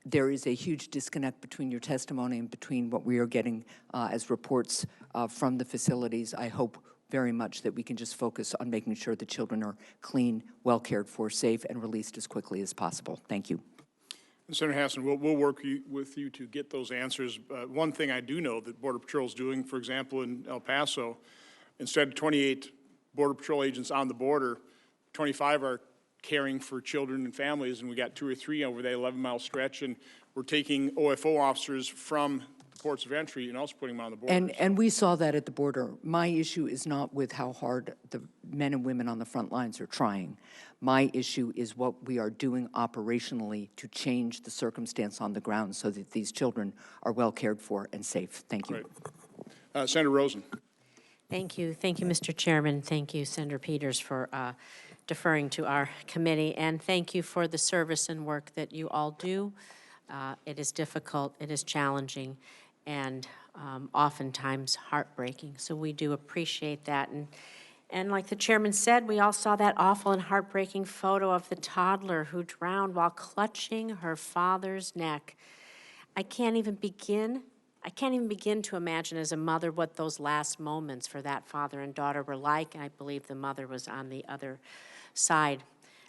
There is a huge disconnect between your testimony and between what we are getting as reports from the facilities. I hope very much that we can just focus on making sure the children are clean, well cared for, safe, and released as quickly as possible. Thank you. Senator Hassan, we'll work with you to get those answers. One thing I do know that Border Patrol is doing, for example, in El Paso, instead of 28 Border Patrol agents on the border, 25 are caring for children and families, and we got 2 or 3 over that 11-mile stretch, and we're taking OFO officers from the ports of entry and also putting them on the border. And we saw that at the border. My issue is not with how hard the men and women on the front lines are trying. My issue is what we are doing operationally to change the circumstance on the ground so that these children are well cared for and safe. Thank you. Right. Senator Rosen. Thank you. Thank you, Mr. Chairman. Thank you, Senator Peters, for deferring to our committee. And thank you for the service and work that you all do. It is difficult, it is challenging, and oftentimes heartbreaking. So we do appreciate that. And like the chairman said, we all saw that awful and heartbreaking photo of the toddler who drowned while clutching her father's neck. I can't even begin to imagine as a mother what those last moments for that father and daughter were like. And I believe the mother was on the other side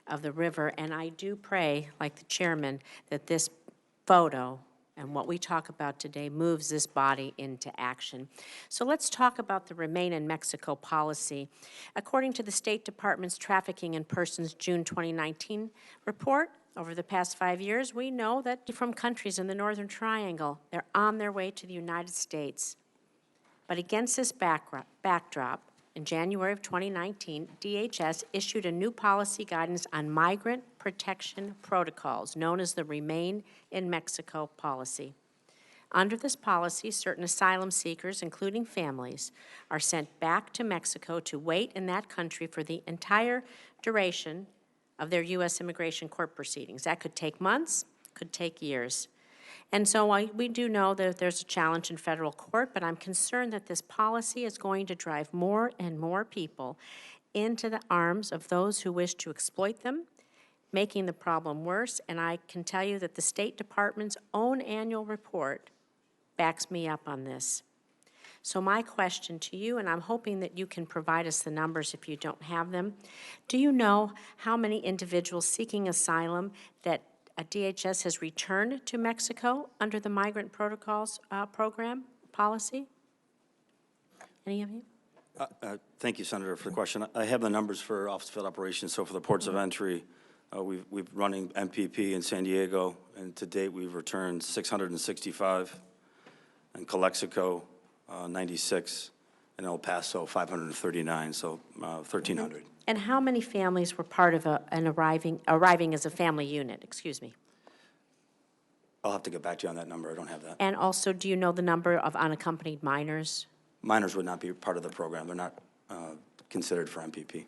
of the river. And I do pray, like the chairman, that this photo and what we talk about today moves this body into action. So let's talk about the Remain in Mexico policy. According to the State Department's Trafficking in Persons June 2019 report, over the past 5 years, we know that from countries in the Northern Triangle, they're on their way to the United States. But against this backdrop, in January of 2019, DHS issued a new policy guidance on migrant protection protocols, known as the Remain in Mexico policy. Under this policy, certain asylum seekers, including families, are sent back to Mexico to wait in that country for the entire duration of their U.S. immigration court proceedings. That could take months, could take years. And so we do know that there's a challenge in federal court, but I'm concerned that this policy is going to drive more and more people into the arms of those who wish to exploit them, making the problem worse. And I can tell you that the State Department's own annual report backs me up on this. So my question to you, and I'm hoping that you can provide us the numbers if you don't have them, do you know how many individuals seeking asylum that DHS has returned to Mexico under the Migrant Protocols program policy? Any of you? Thank you, Senator, for the question. I have the numbers for Office of Field Operations. So for the ports of entry, we've running MPP in San Diego, and to date we've returned 665, and Calexico 96, and El Paso 539, so 1,300. And how many families were part of arriving as a family unit, excuse me? I'll have to get back to you on that number. I don't have that. And also, do you know the number of unaccompanied minors? Minors would not be part of the program. They're not considered for MPP.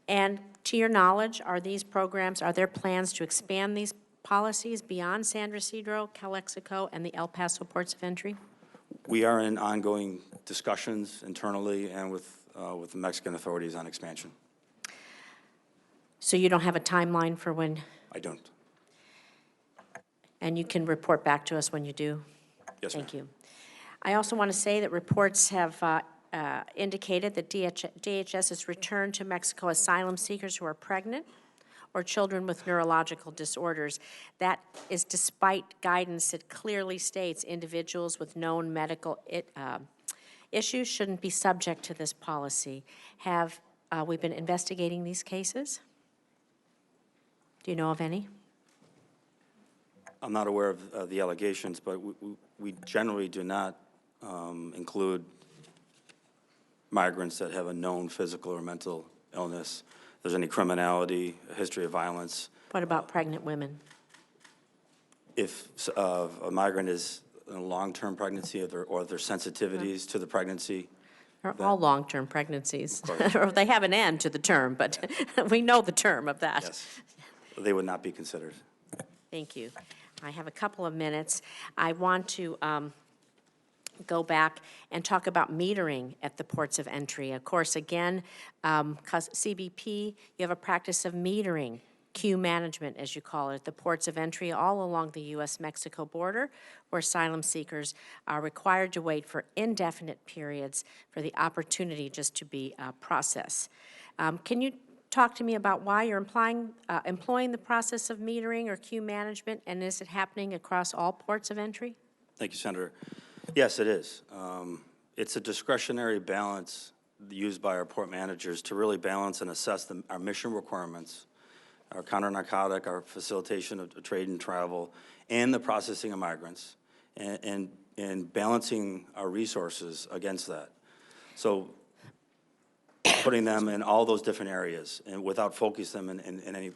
And to your knowledge, are there plans to expand these policies beyond San Ysidro, Calexico, and the El Paso ports of entry? We are in ongoing discussions internally and with the Mexican authorities on expansion. So you don't have a timeline for when? I don't. And you can report back to us when you do? Yes, ma'am. Thank you. I also want to say that reports have indicated that DHS has returned to Mexico asylum seekers who are pregnant or children with neurological disorders. That is despite guidance that clearly states individuals with known medical issues shouldn't be subject to this policy. Have we been investigating these cases? Do you know of any? I'm not aware of the allegations, but we generally do not include migrants that have a known physical or mental illness. If there's any criminality, a history of violence. What about pregnant women? If a migrant is in a long-term pregnancy or their sensitivities to the pregnancy. They're all long-term pregnancies. Or they have an end to the term, but we know the term of that. Yes, they would not be considered. Thank you. I have a couple of minutes. I want to go back and talk about metering at the ports of entry. Of course, again, CBP, you have a practice of metering, queue management, as you call it, at the ports of entry all along the U.S.-Mexico border, where asylum seekers are required to wait for indefinite periods for the opportunity just to be processed. Can you talk to me about why you're employing the process of metering or queue management, and is it happening across all ports of entry? Thank you, Senator. Yes, it is. It's a discretionary balance used by our port managers to really balance and assess our mission requirements, our counter-narcotic, our facilitation of trade and travel, and the processing of migrants, and balancing our resources against that. So putting them in all those different areas and without focusing them in any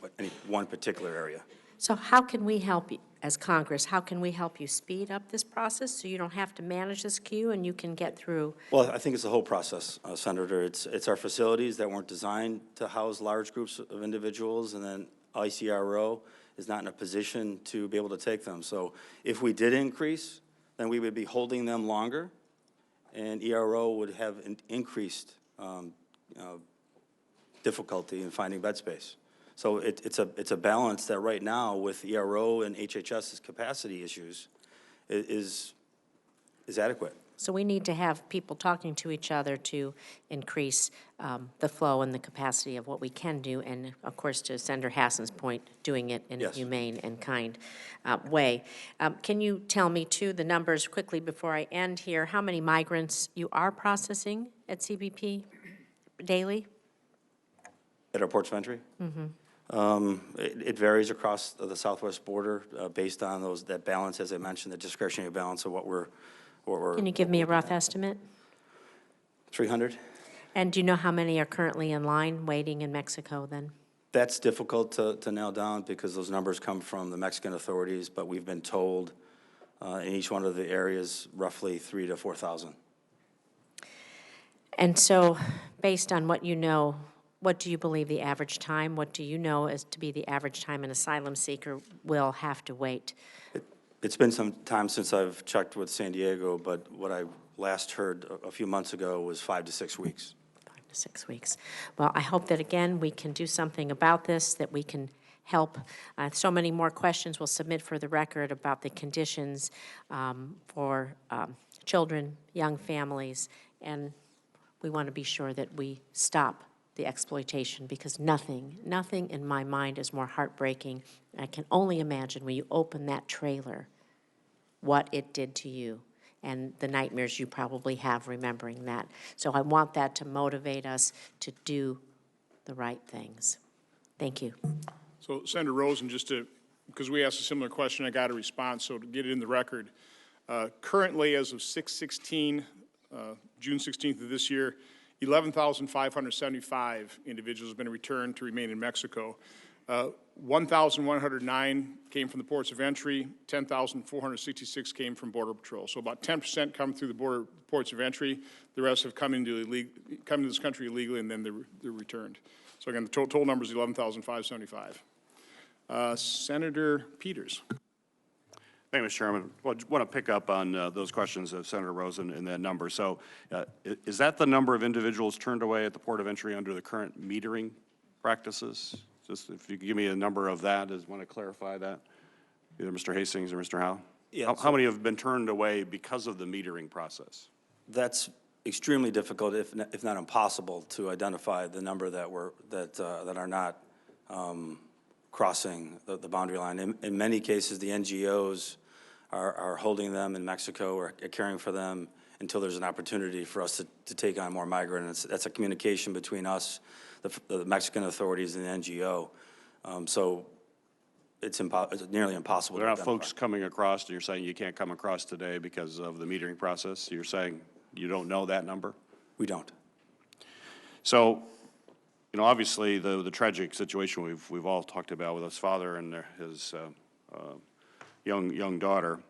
one particular area. So how can we help you, as Congress, how can we help you speed up this process so you don't have to manage this queue and you can get through? Well, I think it's the whole process, Senator. It's our facilities that weren't designed to house large groups of individuals, and then ICRO is not in a position to be able to take them. So if we did increase, then we would be holding them longer, and ERO would have an increased difficulty in finding bed space. So it's a balance that right now with ERO and HHS's capacity issues is adequate. So we need to have people talking to each other to increase the flow and the capacity of what we can do, and of course, to Senator Hastings' point, doing it in Yes. a humane and kind way. Can you tell me, too, the numbers quickly before I end here, how many migrants you are processing at CBP daily? At our ports of entry? Mm-hmm. It varies across the southwest border based on that balance, as I mentioned, the discretionary balance of what we're Can you give me a rough estimate? 300. And do you know how many are currently in line waiting in Mexico then? That's difficult to nail down because those numbers come from the Mexican authorities, but we've been told in each one of the areas roughly 3,000 to 4,000. And so, based on what you know, what do you believe the average time, what do you know as to be the average time an asylum seeker will have to wait? It's been some time since I've checked with San Diego, but what I last heard a few months ago was 5 to 6 weeks. 5 to 6 weeks. Well, I hope that, again, we can do something about this, that we can help. So many more questions we'll submit for the record about the conditions for children, young families, and we want to be sure that we stop the exploitation, because nothing in my mind is more heartbreaking. I can only imagine when you open that trailer what it did to you and the nightmares you probably have remembering that. So I want that to motivate us to do the right things. Thank you. So Senator Rosen, because we asked a similar question, I got a response, so to get it in the record, currently as of 6/16, June 16th of this year, 11,575 individuals have been returned to remain in Mexico. 1,109 came from the ports of entry, 10,466 came from Border Patrol. So about 10% come through the ports of entry. The rest have come into this country illegally, and then they're returned. So again, the total number is 11,575. Senator Peters. Thank you, Mr. Chairman. Well, I want to pick up on those questions of Senator Rosen and that number. So is that the number of individuals turned away at the port of entry under the current metering practices? Just if you could give me a number of that, I want to clarify that, either Mr. Hastings or Mr. Howe. Yeah, how many have been turned away because of the metering process? That's extremely difficult, if not impossible, to identify the number that are not crossing the boundary line. In many cases, the NGOs are holding them in Mexico or caring for them until there's an opportunity for us to take on more migrants. That's a communication between us, the Mexican authorities, and the NGO. So it's nearly impossible to There are identify. folks coming across, and you're saying you can't come across today because of the metering process? You're saying you don't know that number? We don't. So, obviously, the tragic situation we've all talked about with his father and his young daughter.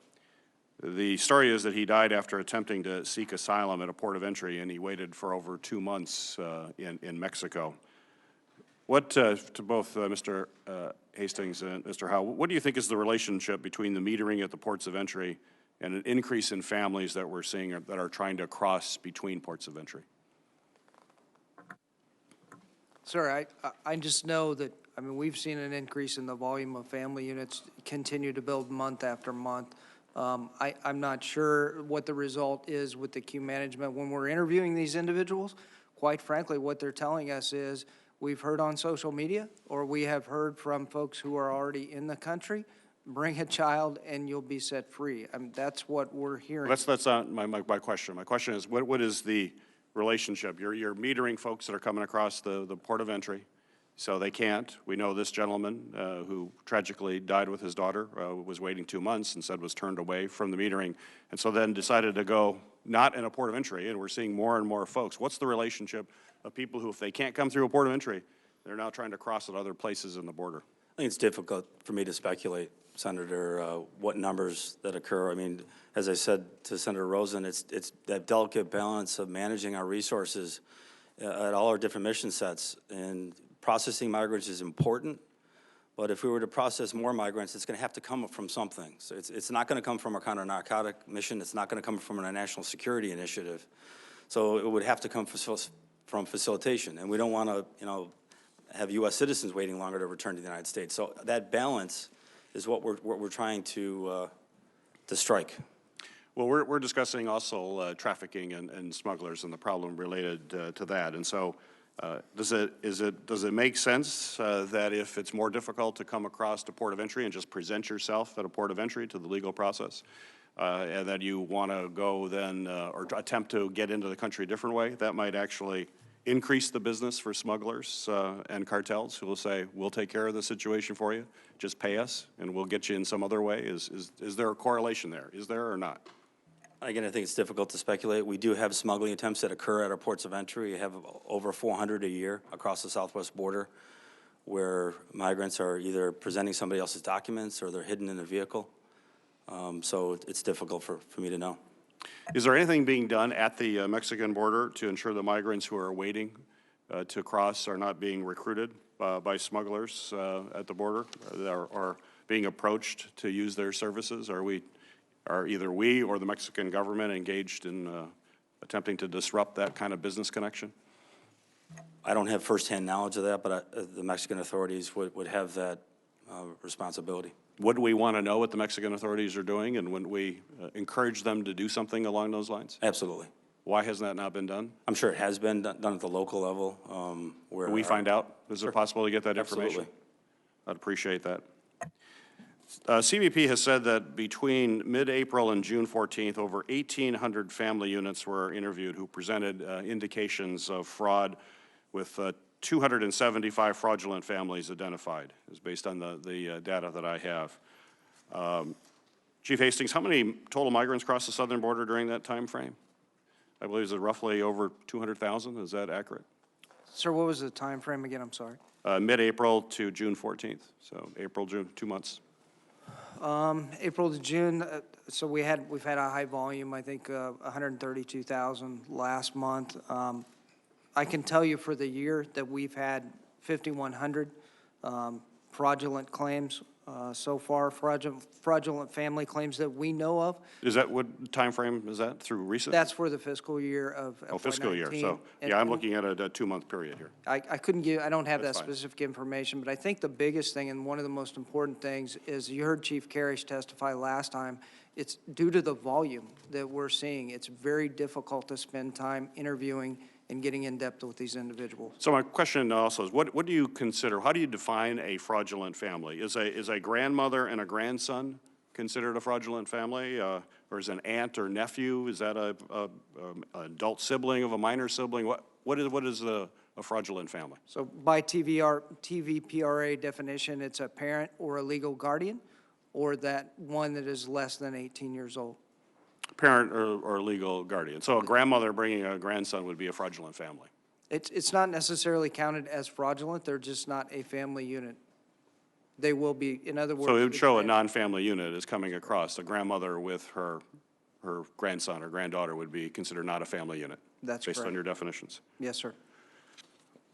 The story is that he died after attempting to seek asylum at a port of entry, and he waited for over 2 months in Mexico. What, to both Mr. Hastings and Mr. Howe, what do you think is the relationship between the metering at the ports of entry and an increase in families that we're seeing that are trying to cross between ports of entry? Sir, I just know that, we've seen an increase in the volume of family units continue to build month after month. I'm not sure what the result is with the queue management. When we're interviewing these individuals, quite frankly, what they're telling us is, we've heard on social media, or we have heard from folks who are already in the country, bring a child and you'll be set free. That's what we're hearing. That's not my question. My question is, what is the relationship? You're metering folks that are coming across the port of entry, so they can't. We know this gentleman who tragically died with his daughter was waiting 2 months and said was turned away from the metering, and so then decided to go not in a port of entry, and we're seeing more and more folks. What's the relationship of people who, if they can't come through a port of entry, they're now trying to cross at other places in the border? I think it's difficult for me to speculate, Senator, what numbers that occur. I mean, as I said to Senator Rosen, it's that delicate balance of managing our resources at all our different mission sets. And processing migrants is important, but if we were to process more migrants, it's going to have to come from something. So it's not going to come from a counter-narcotic mission. It's not going to come from a national security initiative. So it would have to come from facilitation. And we don't want to, have U.S. citizens waiting longer to return to the United States. So that balance is what we're trying to strike. Well, we're discussing also trafficking and smugglers and the problem related to that. And so does it make sense that if it's more difficult to come across the port of entry and just present yourself at a port of entry to the legal process, and that you want to go then or attempt to get into the country a different way, that might actually increase the business for smugglers and cartels who will say, we'll take care of the situation for you, just pay us, and we'll get you in some other way? Is there a correlation there? Is there or not? Again, I think it's difficult to speculate. We do have smuggling attempts that occur at our ports of entry. We have over 400 a year across the southwest border where migrants are either presenting somebody else's documents or they're hidden in a vehicle. So it's difficult for me to know. Is there anything being done at the Mexican border to ensure the migrants who are waiting to cross are not being recruited by smugglers at the border or being approached to use their services? Are either we or the Mexican government engaged in attempting to disrupt that kind of business connection? I don't have firsthand knowledge of that, but the Mexican authorities would have that responsibility. Would we want to know what the Mexican authorities are doing, and would we encourage them to do something along those lines? Absolutely. Why hasn't that not been done? I'm sure it has been done at the local level. Where Can we find out? Is it possible to get that information? Absolutely. I'd appreciate that. CBP has said that between mid-April and June 14th, over 1,800 family units were interviewed who presented indications of fraud, with 275 fraudulent families identified, is based on the data that I have. Chief Hastings, how many total migrants crossed the southern border during that time frame? I believe it's roughly over 200,000. Is that accurate? Sir, what was the time frame again? I'm sorry. Mid-April to June 14th. So April, June, 2 months. April to June, so we've had a high volume, I think 132,000 last month. I can tell you for the year that we've had 5,100 fraudulent claims so far, fraudulent family claims that we know of. Is that what time frame is that, through recent? That's for the fiscal year of FY19. Oh, fiscal year. So, yeah, I'm looking at a 2-month period here. I couldn't give, I don't have that That's fine. specific information, but I think the biggest thing and one of the most important things is you heard Chief Karish testify last time. It's due to the volume that we're seeing. It's very difficult to spend time interviewing and getting in depth with these individuals. So my question also is, what do you consider, how do you define a fraudulent family? Is a grandmother and a grandson considered a fraudulent family? Or is an aunt or nephew, is that a adult sibling of a minor sibling? What is a fraudulent family? So by TVPRA definition, it's a parent or a legal guardian, or that one that is less than 18 years old. Parent or legal guardian. So a grandmother bringing a grandson would be a fraudulent family. It's not necessarily counted as fraudulent. They're just not a family unit. They will be, in other words. So it would show a non-family unit is coming across. A grandmother with her grandson or granddaughter would be considered not a family unit. That's based on correct. your definitions. Yes, sir.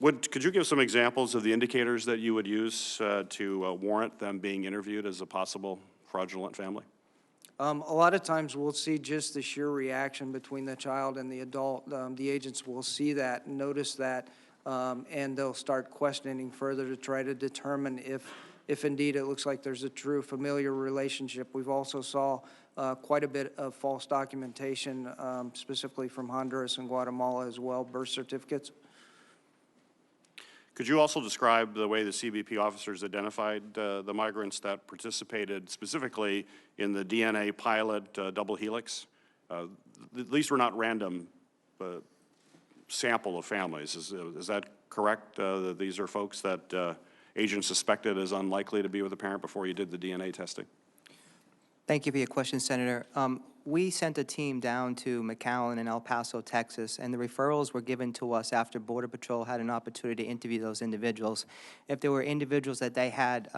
Could you give some examples of the indicators that you would use to warrant them being interviewed as a possible fraudulent family? A lot of times we'll see just the sheer reaction between the child and the adult. The agents will see that, notice that, and they'll start questioning further to try to determine if indeed it looks like there's a true familiar relationship. We've also saw quite a bit of false documentation, specifically from Honduras and Guatemala as well, birth certificates. Could you also describe the way the CBP officers identified the migrants that participated specifically in the DNA pilot double helix? These were not random sample of families. Is that correct? That these are folks that agents suspected as unlikely to be with a parent before you did the DNA testing? Thank you for your question, Senator. We sent a team down to McAllen and El Paso, Texas, and the referrals were given to us after Border Patrol had an opportunity to interview those individuals. If there were individuals that they had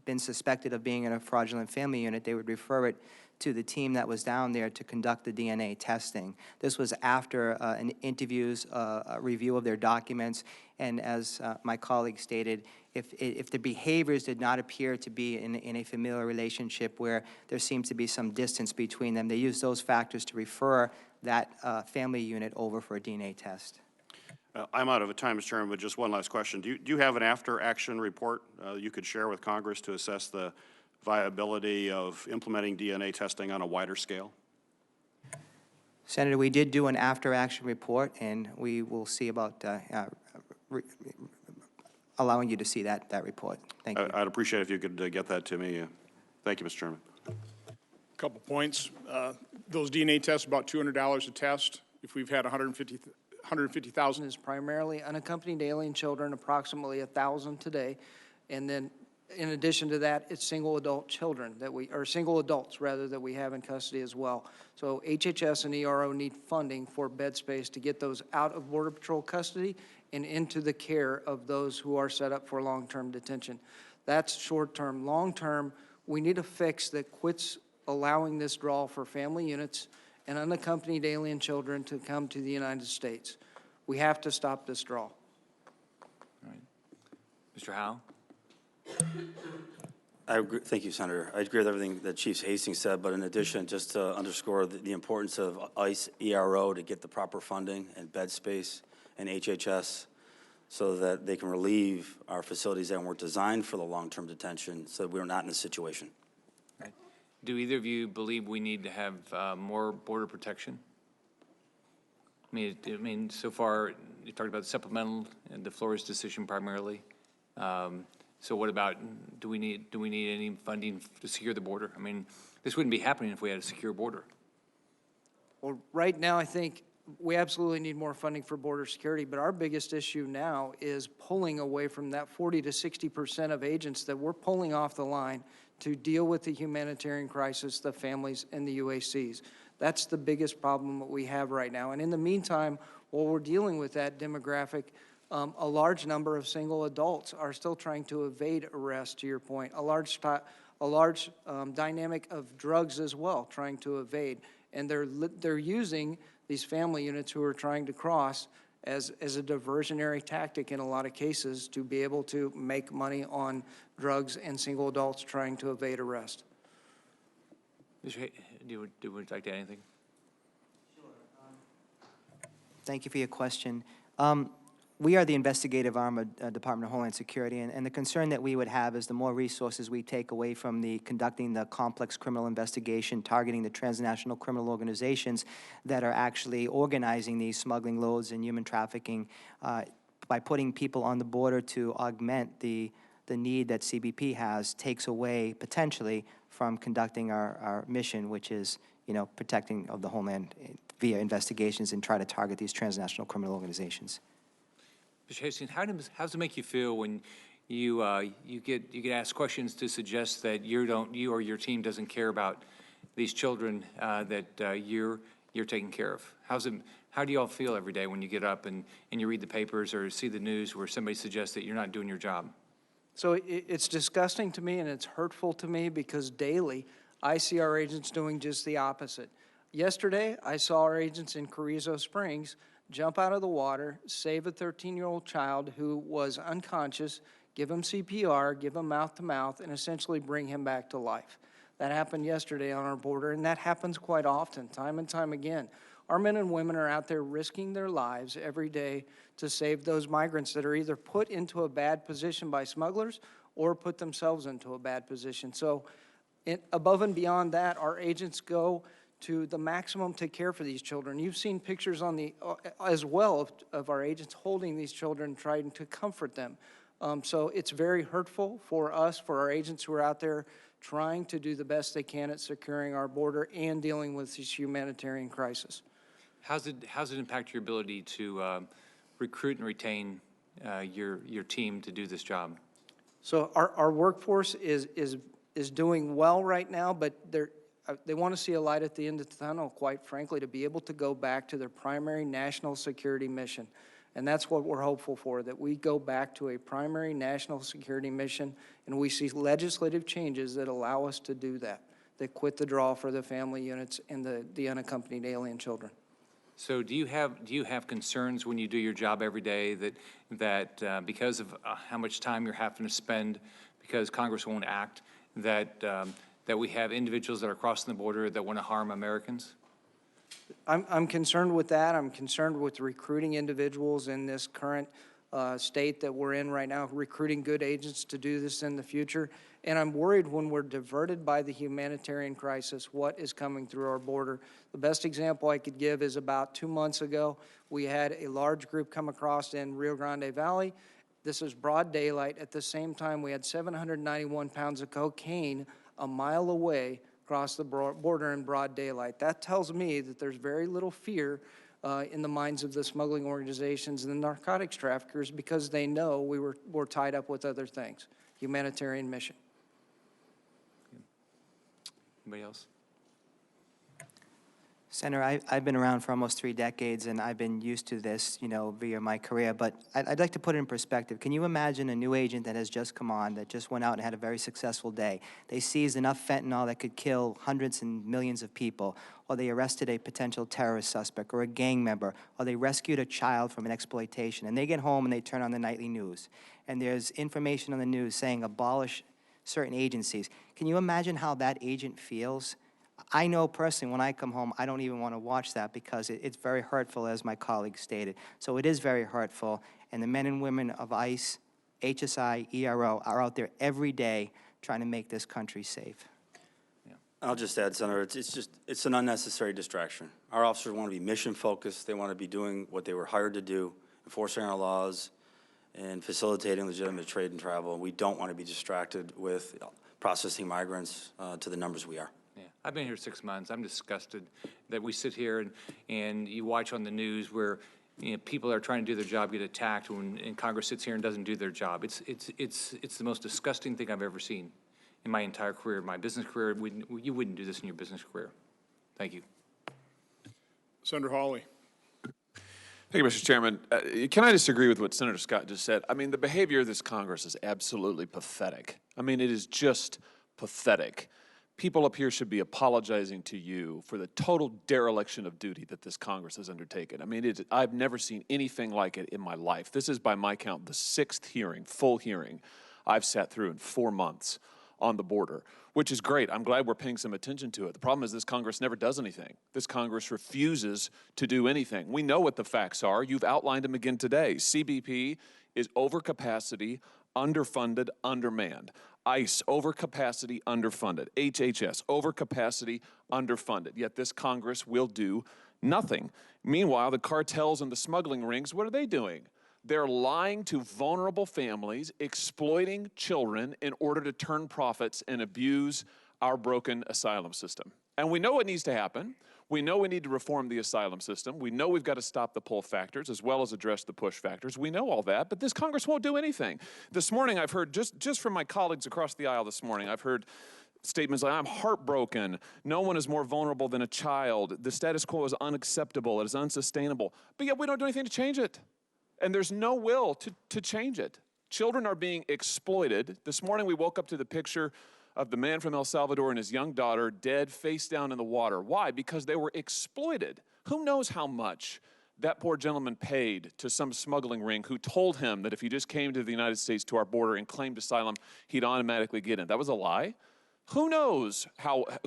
been suspected of being in a fraudulent family unit, they would refer it to the team that was down there to conduct the DNA testing. This was after an interviews, a review of their documents, and as my colleague stated, if the behaviors did not appear to be in a familiar relationship where there seemed to be some distance between them, they used those factors to refer that family unit over for a DNA test. I'm out of time, Mr. Chairman, but just one last question. Do you have an after-action report you could share with Congress to assess the viability of implementing DNA testing on a wider scale? Senator, we did do an after-action report, and we will see about allowing you to see that report. Thank you. I'd appreciate if you could get that to me. Thank you, Mr. Chairman. Couple points. Those DNA tests, about $200 a test. If we've had 150,000. Is primarily unaccompanied alien children, approximately 1,000 today. And then in addition to that, it's single adult children or single adults rather, that we have in custody as well. So HHS and ERO need funding for bed space to get those out of Border Patrol custody and into the care of those who are set up for long-term detention. That's short-term. Long-term, we need a fix that quits allowing this draw for family units and unaccompanied alien children to come to the United States. We have to stop this draw. All right. Mr. Howe? I agree. Thank you, Senator. I agree with everything that Chief Hastings said, but in addition, just to underscore the importance of ICE, ERO to get the proper funding and bed space and HHS so that they can relieve our facilities that weren't designed for the long-term detention so that we're not in this situation. Right. Do either of you believe we need to have more border protection? I mean, so far, you talked about the supplemental and the Flores decision primarily. So what about, do we need any funding to secure the border? I mean, this wouldn't be happening if we had a secure border. Well, right now, I think we absolutely need more funding for border security, but our biggest issue now is pulling away from that 40 to 60% of agents that we're pulling off the line to deal with the humanitarian crisis, the families, and the UACs. That's the biggest problem that we have right now. And in the meantime, while we're dealing with that demographic, a large number of single adults are still trying to evade arrest, to your point. A large dynamic of drugs as well, trying to evade. And they're using these family units who are trying to cross as a diversionary tactic in a lot of cases to be able to make money on drugs and single adults trying to evade arrest. Mr. Would you like to add anything? Sure. Thank you for your question. We are the investigative arm of Department of Homeland Security, and the concern that we would have is the more resources we take away from conducting the complex criminal investigation, targeting the transnational criminal organizations that are actually organizing these smuggling loads and human trafficking, by putting people on the border to augment the need that CBP has, takes away potentially from conducting our mission, which is, protecting of the homeland via investigations and try to target these transnational criminal organizations. Mr. Hastings, how does it make you feel when you get asked questions to suggest that you or your team doesn't care about these children that you're taking care of? How do you all feel every day when you get up and you read the papers or see the news where somebody suggests that you're not doing your job? So it's disgusting to me and it's hurtful to me because daily I see our agents doing just the opposite. Yesterday, I saw our agents in Carrizo Springs jump out of the water, save a 13-year-old child who was unconscious, give him CPR, give him mouth-to-mouth, and essentially bring him back to life. That happened yesterday on our border, and that happens quite often, time and time again. Our men and women are out there risking their lives every day to save those migrants that are either put into a bad position by smugglers or put themselves into a bad position. So above and beyond that, our agents go to the maximum to care for these children. You've seen pictures on the, as well of our agents holding these children, trying to comfort them. So it's very hurtful for us, for our agents who are out there trying to do the best they can at securing our border and dealing with this humanitarian crisis. How's it impact your ability to recruit and retain your team to do this job? So our workforce is doing well right now, but they want to see a light at the end of the tunnel, quite frankly, to be able to go back to their primary national security mission. And that's what we're hopeful for, that we go back to a primary national security mission and we see legislative changes that allow us to do that quit the draw for the family units and the unaccompanied alien children. So do you have concerns when you do your job every day that because of how much time you're having to spend because Congress won't act, that we have individuals that are crossing the border that want to harm Americans? I'm concerned with that. I'm concerned with recruiting individuals in this current state that we're in right now, recruiting good agents to do this in the future. And I'm worried when we're diverted by the humanitarian crisis, what is coming through our border. The best example I could give is about 2 months ago, we had a large group come across in Rio Grande Valley. This is broad daylight. At the same time, we had 791 pounds of cocaine a mile away across the border in broad daylight. That tells me that there's very little fear in the minds of the smuggling organizations and the narcotics traffickers because they know we're tied up with other things. Humanitarian mission. Anybody else? Senator, I've been around for almost 3 decades, and I've been used to this, via my career. But I'd like to put it in perspective. Can you imagine a new agent that has just come on, that just went out and had a very successful day? They seized enough fentanyl that could kill hundreds and millions of people, or they arrested a potential terrorist suspect or a gang member, or they rescued a child from an exploitation. And they get home and they turn on the nightly news. And there's information on the news saying abolish certain agencies. Can you imagine how that agent feels? I know personally when I come home, I don't even want to watch that because it's very hurtful, as my colleague stated. So it is very hurtful, and the men and women of ICE, HSI, ERO are out there every day trying to make this country safe. Yeah. I'll just add, Senator, it's an unnecessary distraction. Our officers want to be mission-focused. They want to be doing what they were hired to do, enforcing our laws and facilitating legitimate trade and travel. We don't want to be distracted with processing migrants to the numbers we are. Yeah, I've been here 6 months. I'm disgusted that we sit here and you watch on the news where people that are trying to do their job get attacked and Congress sits here and doesn't do their job. It's the most disgusting thing I've ever seen in my entire career, my business career. You wouldn't do this in your business career. Thank you. Senator Hawley. Thank you, Mr. Chairman. Can I disagree with what Senator Scott just said? I mean, the behavior of this Congress is absolutely pathetic. I mean, it is just pathetic. People up here should be apologizing to you for the total dereliction of duty that this Congress has undertaken. I mean, I've never seen anything like it in my life. This is, by my count, the 6th hearing, full hearing, I've sat through in 4 months on the border, which is great. I'm glad we're paying some attention to it. The problem is this Congress never does anything. This Congress refuses to do anything. We know what the facts are. You've outlined them again today. CBP is over capacity, underfunded, undermanned. ICE, overcapacity, underfunded. HHS, overcapacity, underfunded. Yet this Congress will do nothing. Meanwhile, the cartels and the smuggling rings, what are they doing? They're lying to vulnerable families, exploiting children in order to turn profits and abuse our broken asylum system. And we know what needs to happen. We know we need to reform the asylum system. We know we've got to stop the pull factors as well as address the push factors. We know all that, but this Congress won't do anything. This morning I've heard, just from my colleagues across the aisle this morning, I've heard statements like, I'm heartbroken. No one is more vulnerable than a child. The status quo is unacceptable. It is unsustainable. But yet we don't do anything to change it. And there's no will to change it. Children are being exploited. This morning we woke up to the picture of the man from El Salvador and his young daughter dead face down in the water. Why? Because they were exploited. Who knows how much that poor gentleman paid to some smuggling ring who told him that if he just came to the United States to our border and claimed asylum, he'd automatically get in. That was a lie. Who knows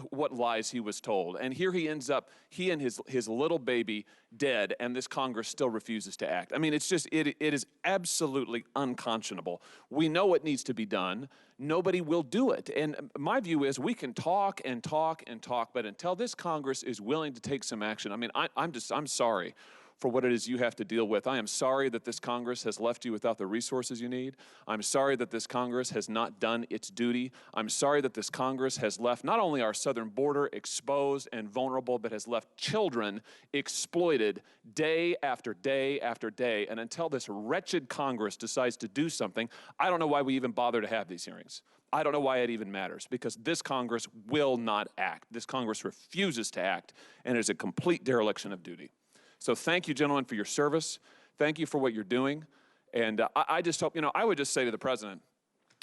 what lies he was told? And here he ends up, he and his little baby dead, and this Congress still refuses to act. I mean, it's just, it is absolutely unconscionable. We know what needs to be done. Nobody will do it. And my view is we can talk and talk and talk, but until this Congress is willing to take some action, I mean, I'm sorry for what it is you have to deal with. I am sorry that this Congress has left you without the resources you need. I'm sorry that this Congress has not done its duty. I'm sorry that this Congress has left not only our southern border exposed and vulnerable, but has left children exploited day after day after day. And until this wretched Congress decides to do something, I don't know why we even bother to have these hearings. I don't know why it even matters, because this Congress will not act. This Congress refuses to act, and it is a complete dereliction of duty. So thank you, gentlemen, for your service. Thank you for what you're doing. And I just hope, I would just say to the president,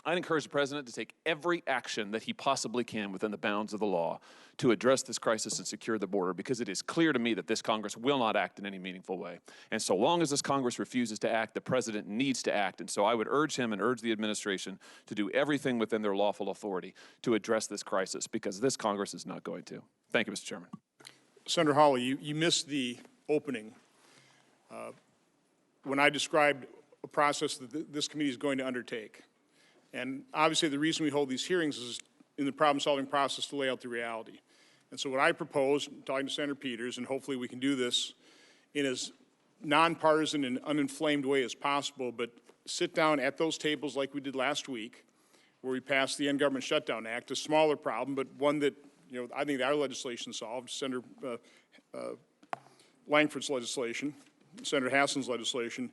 I'd encourage the president to take every action that he possibly can within the bounds of the law to address this crisis and secure the border, because it is clear to me that this Congress will not act in any meaningful way. And so long as this Congress refuses to act, the president needs to act. And so I would urge him and urge the administration to do everything within their lawful authority to address this crisis, because this Congress is not going to. Thank you, Mr. Chairman. Senator Hawley, you missed the opening when I described a process that this committee is going to undertake. And obviously the reason we hold these hearings is in the problem-solving process to lay out the reality. And so what I propose, talking to Senator Peters, and hopefully we can do this in as nonpartisan and uninflamed way as possible, but sit down at those tables like we did last week, where we passed the End Government Shutdown Act, a smaller problem, but one that, I think our legislation solved, Senator Langford's legislation, Senator Hastings' legislation,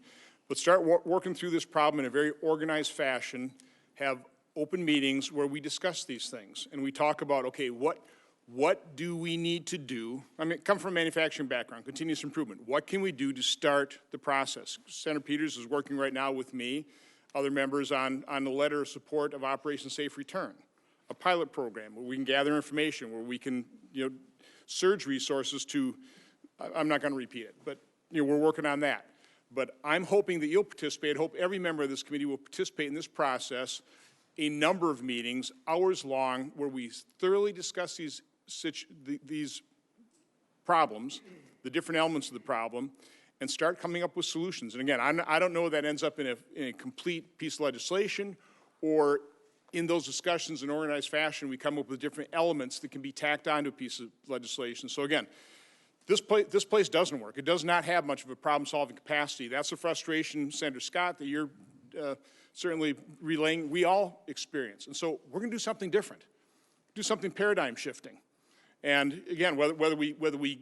but start working through this problem in a very organized fashion, have open meetings where we discuss these things, and we talk about, okay, what do we need to do? I mean, come from a manufacturing background, continuous improvement. What can we do to start the process? Senator Peters is working right now with me, other members on the letter of support of Operation Safe Return, a pilot program where we can gather information, where we can, surge resources to, I'm not going to repeat it, but we're working on that. But I'm hoping that you'll participate. I hope every member of this committee will participate in this process, a number of meetings, hours long, where we thoroughly discuss these problems, the different elements of the problem, and start coming up with solutions. And again, I don't know if that ends up in a complete piece of legislation, or in those discussions in organized fashion, we come up with different elements that can be tacked onto a piece of legislation. So again, this place doesn't work. It does not have much of a problem-solving capacity. That's a frustration, Senator Scott, that you're certainly relaying. We all experience. And so we're going to do something different, do something paradigm-shifting. And again, whether we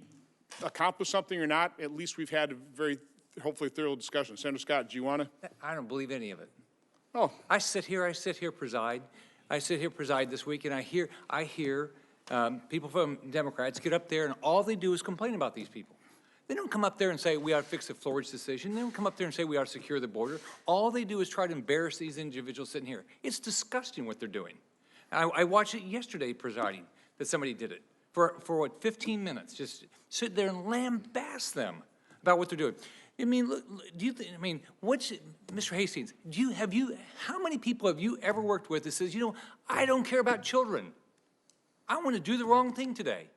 accomplish something or not, at least we've had a very, hopefully, thorough discussion. Senator Scott, do you want to? I don't believe any of it. Oh. I sit here, preside. I sit here, preside this week, and I hear people from Democrats get up there, and all they do is complain about these people. They don't come up there and say, we ought to fix the Flores decision. They don't come up there and say, we ought to secure the border. All they do is try to embarrass these individuals sitting here. It's disgusting what they're doing. I watched it yesterday, presiding, that somebody did it. For what, 15 minutes, just sit there and lambaste them about what they're doing. I mean, look, Mr. Hastings, how many people have you ever worked with that says, I don't care about children. I want to do the wrong thing today.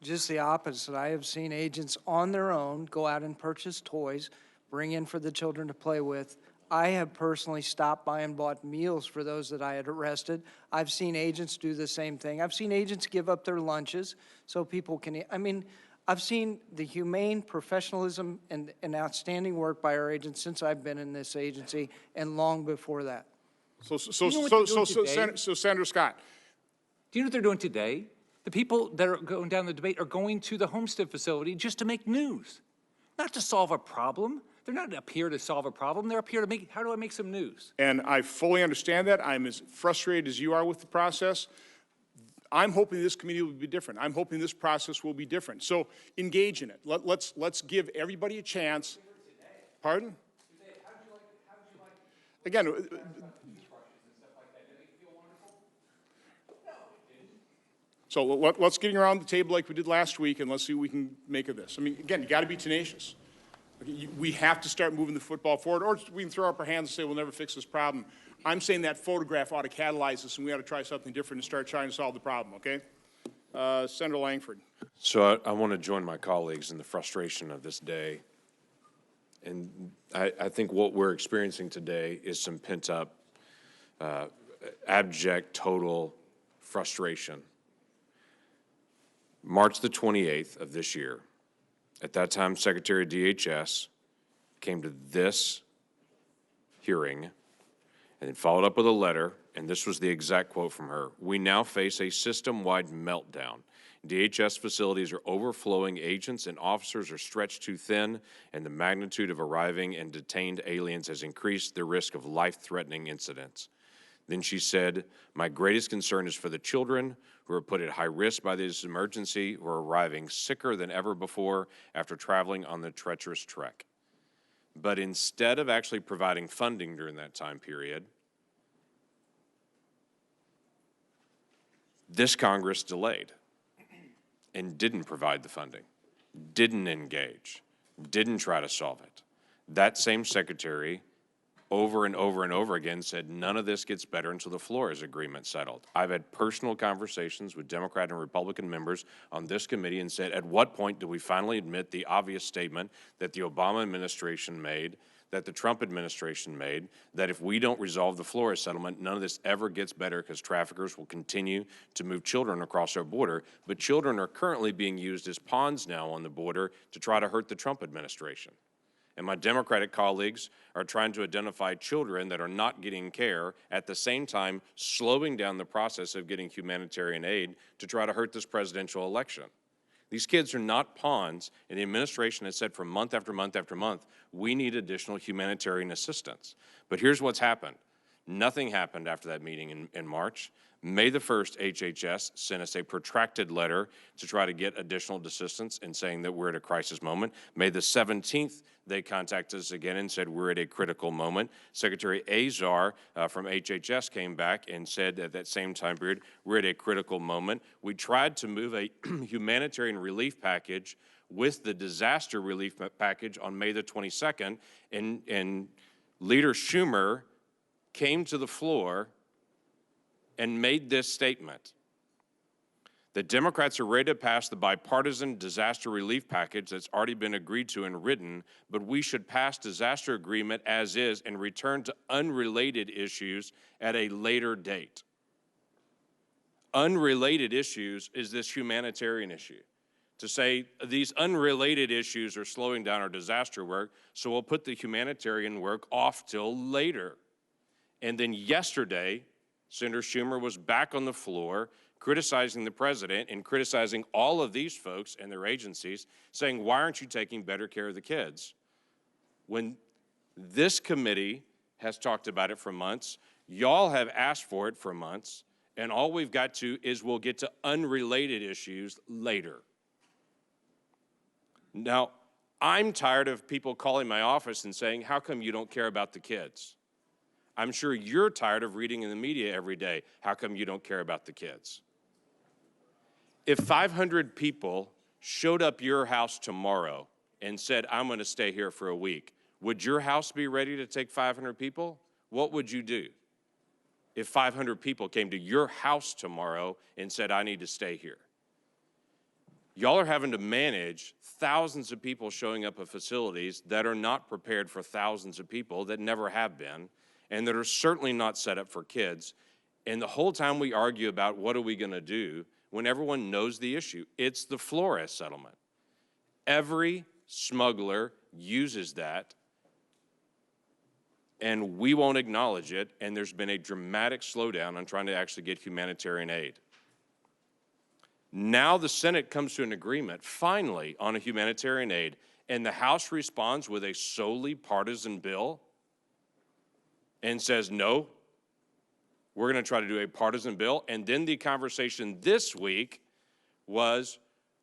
Just the opposite. I have seen agents on their own go out and purchase toys, bring in for the children to play with. I have personally stopped by and bought meals for those that I had arrested. I've seen agents do the same thing. I've seen agents give up their lunches so people can eat. I mean, I've seen the humane professionalism and outstanding work by our agents since I've been in this agency and long before that. So Senator Scott. Do you know what they're doing today? The people that are going down the debate are going to the Homestead facility just to make news, not to solve a problem. They're not up here to solve a problem. They're up here to make, how do I make some news? And I fully understand that. I'm as frustrated as you are with the process. I'm hoping this committee will be different. I'm hoping this process will be different. So engage in it. Let's give everybody a chance. Pardon? Again, so let's get around the table like we did last week, and let's see what we can make of this. I mean, again, you got to be tenacious. We have to start moving the football forward, or we can throw up our hands and say we'll never fix this problem. I'm saying that photograph ought to catalyze us, and we ought to try something different and start trying to solve the problem, okay? Senator Langford. So I want to join my colleagues in the frustration of this day. And I think what we're experiencing today is some pent-up, abject, total frustration. March the 28th of this year, at that time, Secretary of DHS came to this hearing and then followed up with a letter, and this was the exact quote from her. "We now face a system-wide meltdown. DHS facilities are overflowing, agents and officers are stretched too thin, and the magnitude of arriving and detained aliens has increased the risk of life-threatening incidents." Then she said, "My greatest concern is for the children who are put at high risk by this emergency, who are arriving sicker than ever before after traveling on the treacherous trek." But instead of actually providing funding during that time period, this Congress delayed and didn't provide the funding, didn't engage, didn't try to solve it. That same secretary over and over and over again said none of this gets better until the Flores agreement settled. I've had personal conversations with Democrat and Republican members on this committee and said, at what point do we finally admit the obvious statement that the Obama administration made, that the Trump administration made, that if we don't resolve the Flores settlement, none of this ever gets better because traffickers will continue to move children across our border. But children are currently being used as pawns now on the border to try to hurt the Trump administration. And my Democratic colleagues are trying to identify children that are not getting care, at the same time slowing down the process of getting humanitarian aid to try to hurt this presidential election. These kids are not pawns, and the administration has said for month after month after month, we need additional humanitarian assistance. But here's what's happened. Nothing happened after that meeting in March. May the 1st, HHS sent us a protracted letter to try to get additional assistance and saying that we're at a crisis moment. May the 17th, they contacted us again and said we're at a critical moment. Secretary Azar from HHS came back and said at that same time period, we're at a critical moment. We tried to move a humanitarian relief package with the disaster relief package on May the 22nd, and Leader Schumer came to the floor and made this statement: the Democrats are ready to pass the bipartisan disaster relief package that's already been agreed to and written, but we should pass disaster agreement as is and return to unrelated issues at a later date. Unrelated issues is this humanitarian issue. To say these unrelated issues are slowing down our disaster work, so we'll put the humanitarian work off till later. And then yesterday, Senator Schumer was back on the floor criticizing the president and criticizing all of these folks and their agencies, saying, why aren't you taking better care of the kids? When this committee has talked about it for months, y'all have asked for it for months, and all we've got to is we'll get to unrelated issues later. Now, I'm tired of people calling my office and saying, how come you don't care about the kids? I'm sure you're tired of reading in the media every day, how come you don't care about the kids? If 500 people showed up your house tomorrow and said, I'm going to stay here for a week, would your house be ready to take 500 people? What would you do if 500 people came to your house tomorrow and said, I need to stay here? Y'all are having to manage thousands of people showing up at facilities that are not prepared for thousands of people that never have been, and that are certainly not set up for kids. And the whole time we argue about what are we going to do when everyone knows the issue. It's the Flores settlement. Every smuggler uses that, and we won't acknowledge it, and there's been a dramatic slowdown on trying to actually get humanitarian aid. Now the Senate comes to an agreement, finally, on a humanitarian aid, and the House responds with a solely partisan bill and says, no, we're going to try to do a partisan bill. And then the conversation this week was,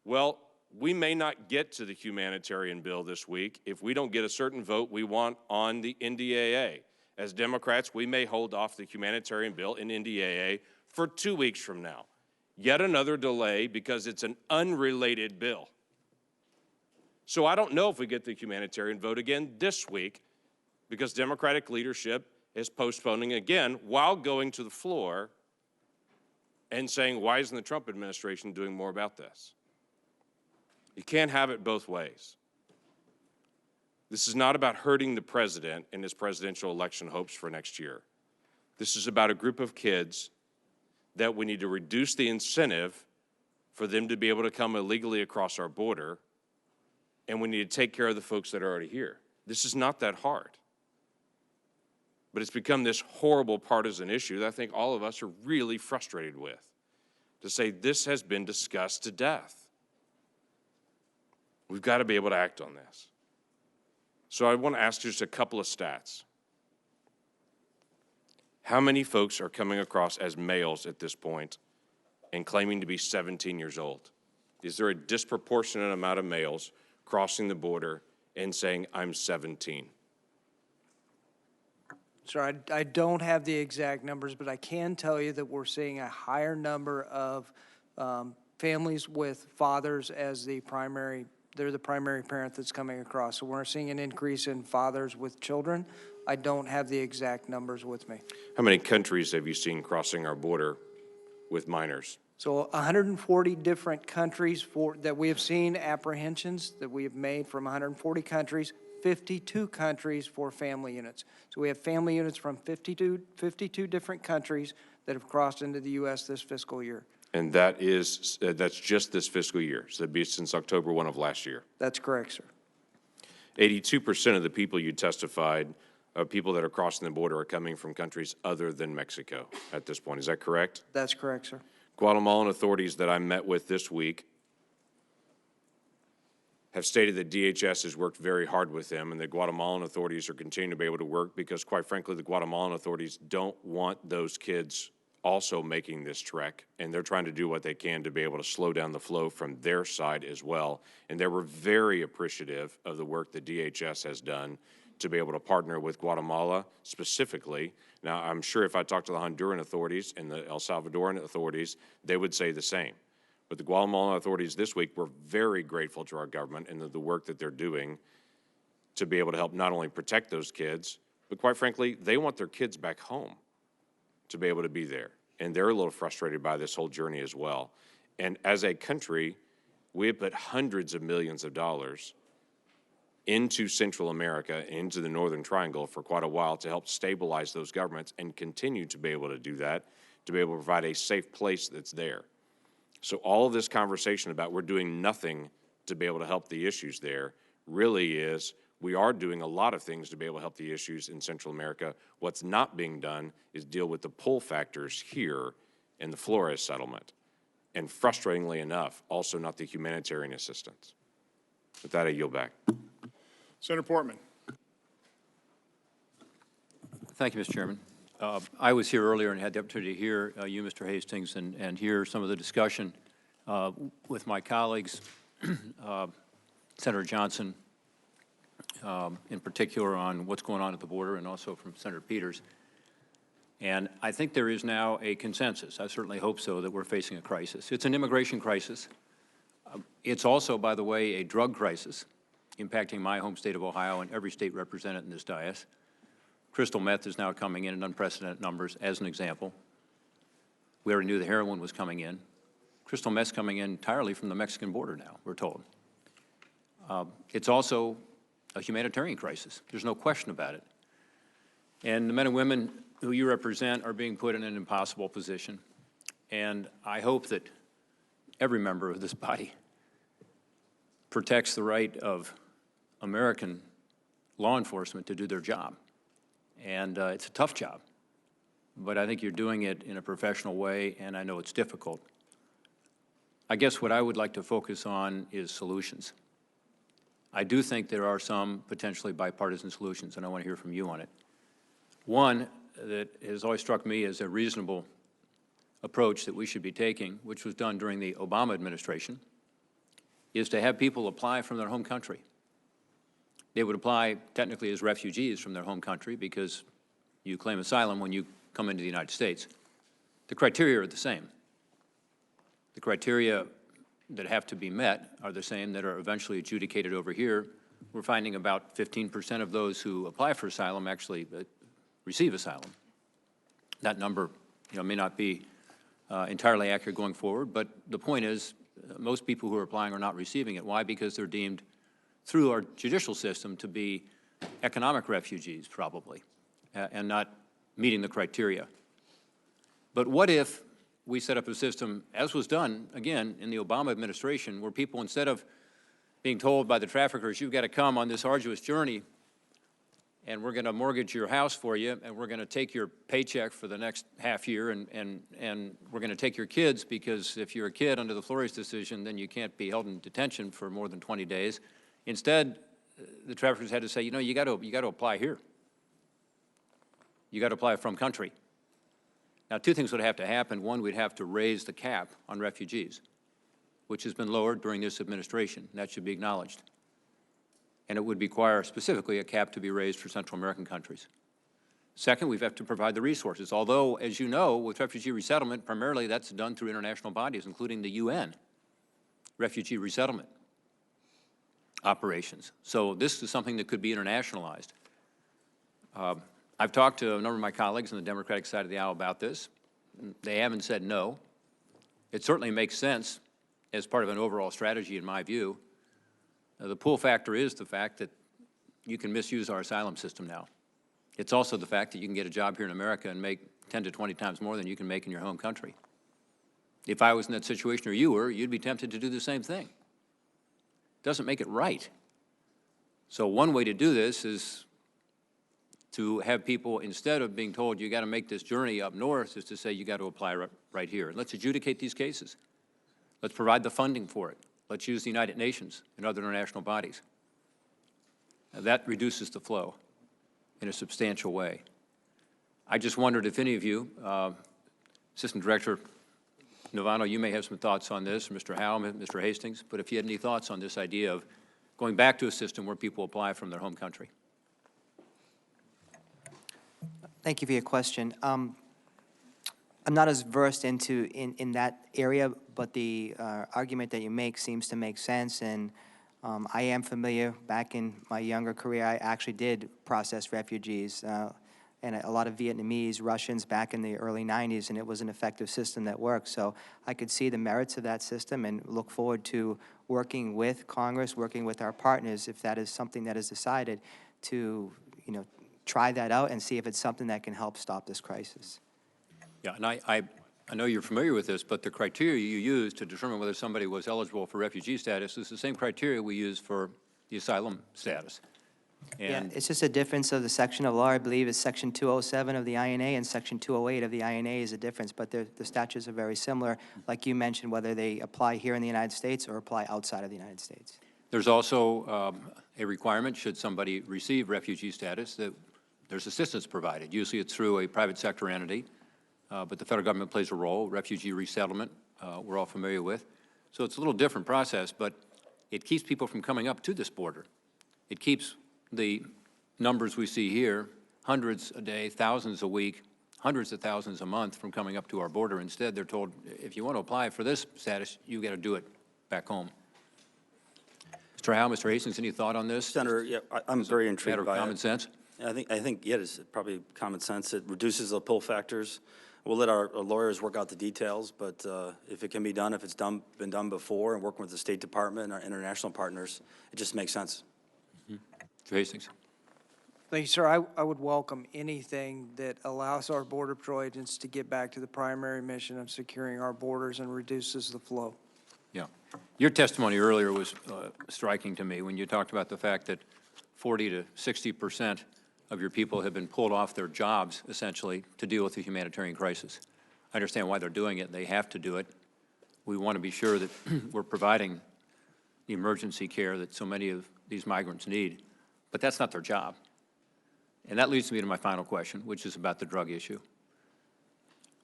well, we may not get to the humanitarian bill this week if we don't get a certain vote we want on the NDAA. As Democrats, we may hold off the humanitarian bill in NDAA for 2 weeks from now. Yet another delay because it's an unrelated bill. So I don't know if we get the humanitarian vote again this week because Democratic leadership as postponing again while going to the floor and saying, why isn't the Trump administration doing more about this? You can't have it both ways. This is not about hurting the president and his presidential election hopes for next year. This is about a group of kids that we need to reduce the incentive for them to be able to come illegally across our border, and we need to take care of the folks that are already here. This is not that hard. But it's become this horrible partisan issue that I think all of us are really frustrated with, to say this has been discussed to death. We've got to be able to act on this. So I want to ask just a couple of stats. How many folks are coming across as males at this point and claiming to be 17 years old? Is there a disproportionate amount of males crossing the border and saying, I'm 17? Sir, I don't have the exact numbers, but I can tell you that we're seeing a higher number of families with fathers as the primary, they're the primary parent that's coming across. So we're seeing an increase in fathers with children. I don't have the exact numbers with me. How many countries have you seen crossing our border with minors? So 140 different countries that we have seen apprehensions that we have made from 140 countries, 52 countries for family units. So we have family units from 52 different countries that have crossed into the U.S. this fiscal year. And that's just this fiscal year, so that'd be since October 1 of last year. That's correct, sir. 82% of the people you testified, people that are crossing the border, are coming from countries other than Mexico at this point. Is that correct? That's correct, sir. Guatemalan authorities that I met with this week have stated that DHS has worked very hard with them, and the Guatemalan authorities are continuing to be able to work because, quite frankly, the Guatemalan authorities don't want those kids also making this trek, and they're trying to do what they can to be able to slow down the flow from their side as well. And they were very appreciative of the work that DHS has done to be able to partner with Guatemala specifically. Now, I'm sure if I talked to the Honduran authorities and the El Salvadoran authorities, they would say the same. But the Guatemalan authorities this week were very grateful to our government and the work that they're doing to be able to help not only protect those kids, but quite frankly, they want their kids back home to be able to be there. And they're a little frustrated by this whole journey as well. And as a country, we have put hundreds of millions of dollars into Central America, into the Northern Triangle for quite a while to help stabilize those governments and continue to be able to do that, to be able to provide a safe place that's there. So all of this conversation about we're doing nothing to be able to help the issues there really is we are doing a lot of things to be able to help the issues in Central America. What's not being done is deal with the pull factors here in the Flores settlement. And frustratingly enough, also not the humanitarian assistance. With that, I yield back. Senator Portman. Thank you, Mr. Chairman. I was here earlier and had the opportunity to hear you, Mr. Hastings, and hear some of the discussion with my colleagues, Senator Johnson, in particular on what's going on at the border, and also from Senator Peters. And I think there is now a consensus, I certainly hope so, that we're facing a crisis. It's an immigration crisis. It's also, by the way, a drug crisis impacting my home state of Ohio and every state represented in this dais. Crystal meth is now coming in unprecedented numbers, as an example. We already knew the heroin was coming in. Crystal meth's coming in entirely from the Mexican border now, we're told. It's also a humanitarian crisis. There's no question about it. And the men and women who you represent are being put in an impossible position. And I hope that every member of this body protects the right of American law enforcement to do their job. And it's a tough job, but I think you're doing it in a professional way, and I know it's difficult. I guess what I would like to focus on is solutions. I do think there are some potentially bipartisan solutions, and I want to hear from you on it. One that has always struck me as a reasonable approach that we should be taking, which was done during the Obama administration, is to have people apply from their home country. They would apply technically as refugees from their home country because you claim asylum when you come into the United States. The criteria are the same. The criteria that have to be met are the same that are eventually adjudicated over here. We're finding about 15% of those who apply for asylum actually receive asylum. That number, may not be entirely accurate going forward, but the point is most people who are applying are not receiving it. Why? Because they're deemed through our judicial system to be economic refugees, probably, and not meeting the criteria. But what if we set up a system, as was done, again, in the Obama administration, where people, instead of being told by the traffickers, you've got to come on this arduous journey, and we're going to mortgage your house for you, and we're going to take your paycheck for the next half year, and we're going to take your kids, because if you're a kid under the Flores decision, then you can't be held in detention for more than 20 days. Instead, the traffickers had to say, you got to apply here. You got to apply from country. Now, two things would have to happen. One, we'd have to raise the cap on refugees, which has been lowered during this administration. That should be acknowledged. And it would require specifically a cap to be raised for Central American countries. Second, we have to provide the resources. Although, as you know, with refugee resettlement, primarily that's done through international bodies, including the UN, refugee resettlement operations. So this is something that could be internationalized. I've talked to a number of my colleagues on the Democratic side of the aisle about this. They haven't said no. It certainly makes sense as part of an overall strategy, in my view. The pull factor is the fact that you can misuse our asylum system now. It's also the fact that you can get a job here in America and make 10 to 20 times more than you can make in your home country. If I was in that situation or you were, you'd be tempted to do the same thing. It doesn't make it right. So one way to do this is to have people, instead of being told you got to make this journey up north, is to say you got to apply right here. Let's adjudicate these cases. Let's provide the funding for it. Let's use the United Nations and other international bodies. Now, that reduces the flow in a substantial way. I just wondered if any of you, Assistant Director Nevano, you may have some thoughts on this, Mr. Howe, Mr. Hastings, but if you had any thoughts on this idea of going back to a system where people apply from their home country. Thank you for your question. I'm not as versed in that area, but the argument that you make seems to make sense, and I am familiar. Back in my younger career, I actually did process refugees, and a lot of Vietnamese, Russians back in the early 90s, and it was an effective system that worked. So I could see the merits of that system and look forward to working with Congress, working with our partners, if that is something that is decided, to try that out and see if it's something that can help stop this crisis. Yeah, and I know you're familiar with this, but the criteria you use to determine whether somebody was eligible for refugee status is the same criteria we use for the asylum status. And yeah, it's just a difference of the section of law. I believe it's Section 207 of the INA and Section 208 of the INA is a difference, but the statutes are very similar, like you mentioned, whether they apply here in the United States or apply outside of the United States. there's also a requirement, should somebody receive refugee status, that there's assistance provided. Usually it's through a private sector entity, but the federal government plays a role. Refugee resettlement, we're all familiar with. So it's a little different process, but it keeps people from coming up to this border. It keeps the numbers we see here, hundreds a day, thousands a week, hundreds of thousands a month, from coming up to our border. Instead, they're told, if you want to apply for this status, you got to do it back home. Mr. Howe, Mr. Hastings, any thought on this? Senator, yeah, I'm very intrigued by it. Common sense? I think, yeah, it's probably common sense. It reduces the pull factors. We'll let our lawyers work out the details, but if it can be done, if it's been done before, and working with the State Department and our international partners, it just makes sense. Mr. Hastings? Thank you, sir. I would welcome anything that allows our Border Patrol agents to get back to the primary mission of securing our borders and reduces the flow. Yeah. Your testimony earlier was striking to me when you talked about the fact that 40 to 60% of your people have been pulled off their jobs, essentially, to deal with the humanitarian crisis. I understand why they're doing it. They have to do it. We want to be sure that we're providing the emergency care that so many of these migrants need, but that's not their job. And that leads me to my final question, which is about the drug issue.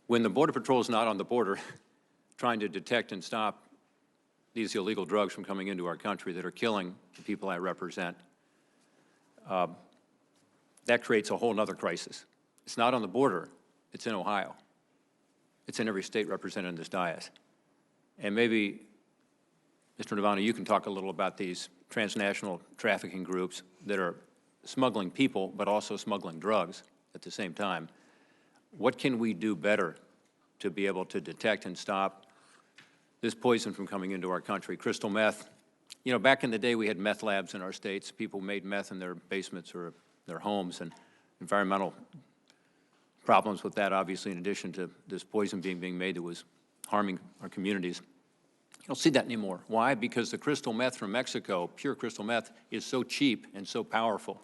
When the Border Patrol is not on the border trying to detect and stop these illegal drugs from coming into our country that are killing the people I represent, that creates a whole other crisis. It's not on the border, it's in Ohio. It's in every state represented in this dais. And maybe, Mr. Nevano, you can talk a little about these transnational trafficking groups that are smuggling people, but also smuggling drugs at the same time. What can we do better to be able to detect and stop this poison from coming into our country? Crystal meth. You know, back in the day, we had meth labs in our states. People made meth in their basements or their homes, and environmental problems with that, obviously, in addition to this poison being made that was harming our communities. You don't see that anymore. Why? Because the crystal meth from Mexico, pure crystal meth, is so cheap and so powerful.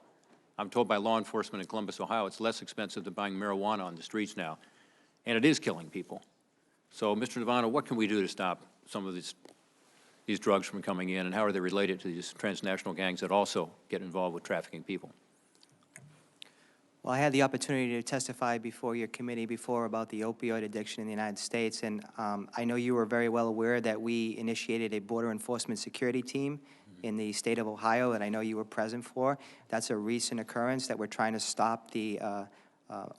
I'm told by law enforcement in Columbus, Ohio, it's less expensive than buying marijuana on the streets now, and it is killing people. So, Mr. Nevano, what can we do to stop some of these drugs from coming in, and how are they related to these transnational gangs that also get involved with trafficking people? Well, I had the opportunity to testify before your committee before about the opioid addiction in the United States, and I know you were very well aware that we initiated a border enforcement security team in the state of Ohio that I know you were present for. That's a recent occurrence that we're trying to stop the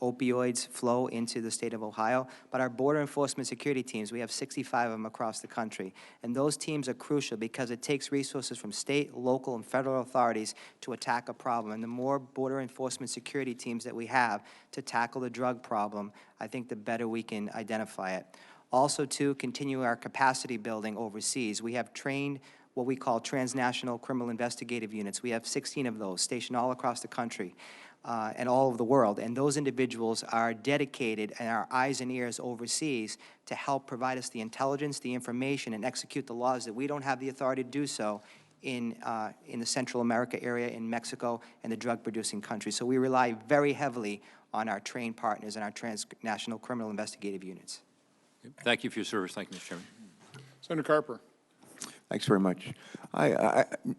opioids flow into the state of Ohio. But our border enforcement security teams, we have 65 of them across the country. And those teams are crucial because it takes resources from state, local, and federal authorities to attack a problem. And the more border enforcement security teams that we have to tackle the drug problem, I think the better we can identify it. Also, to continue our capacity building overseas, we have trained what we call transnational criminal investigative units. We have 16 of those stationed all across the country and all over the world. And those individuals are dedicated and our eyes and ears overseas to help provide us the intelligence, the information, and execute the laws that we don't have the authority to do so in the Central America area, in Mexico, and the drug-producing countries. So we rely very heavily on our trained partners and our transnational criminal investigative units. Thank you for your service. Thank you, Mr. Chairman. Senator Carper. Thanks very much.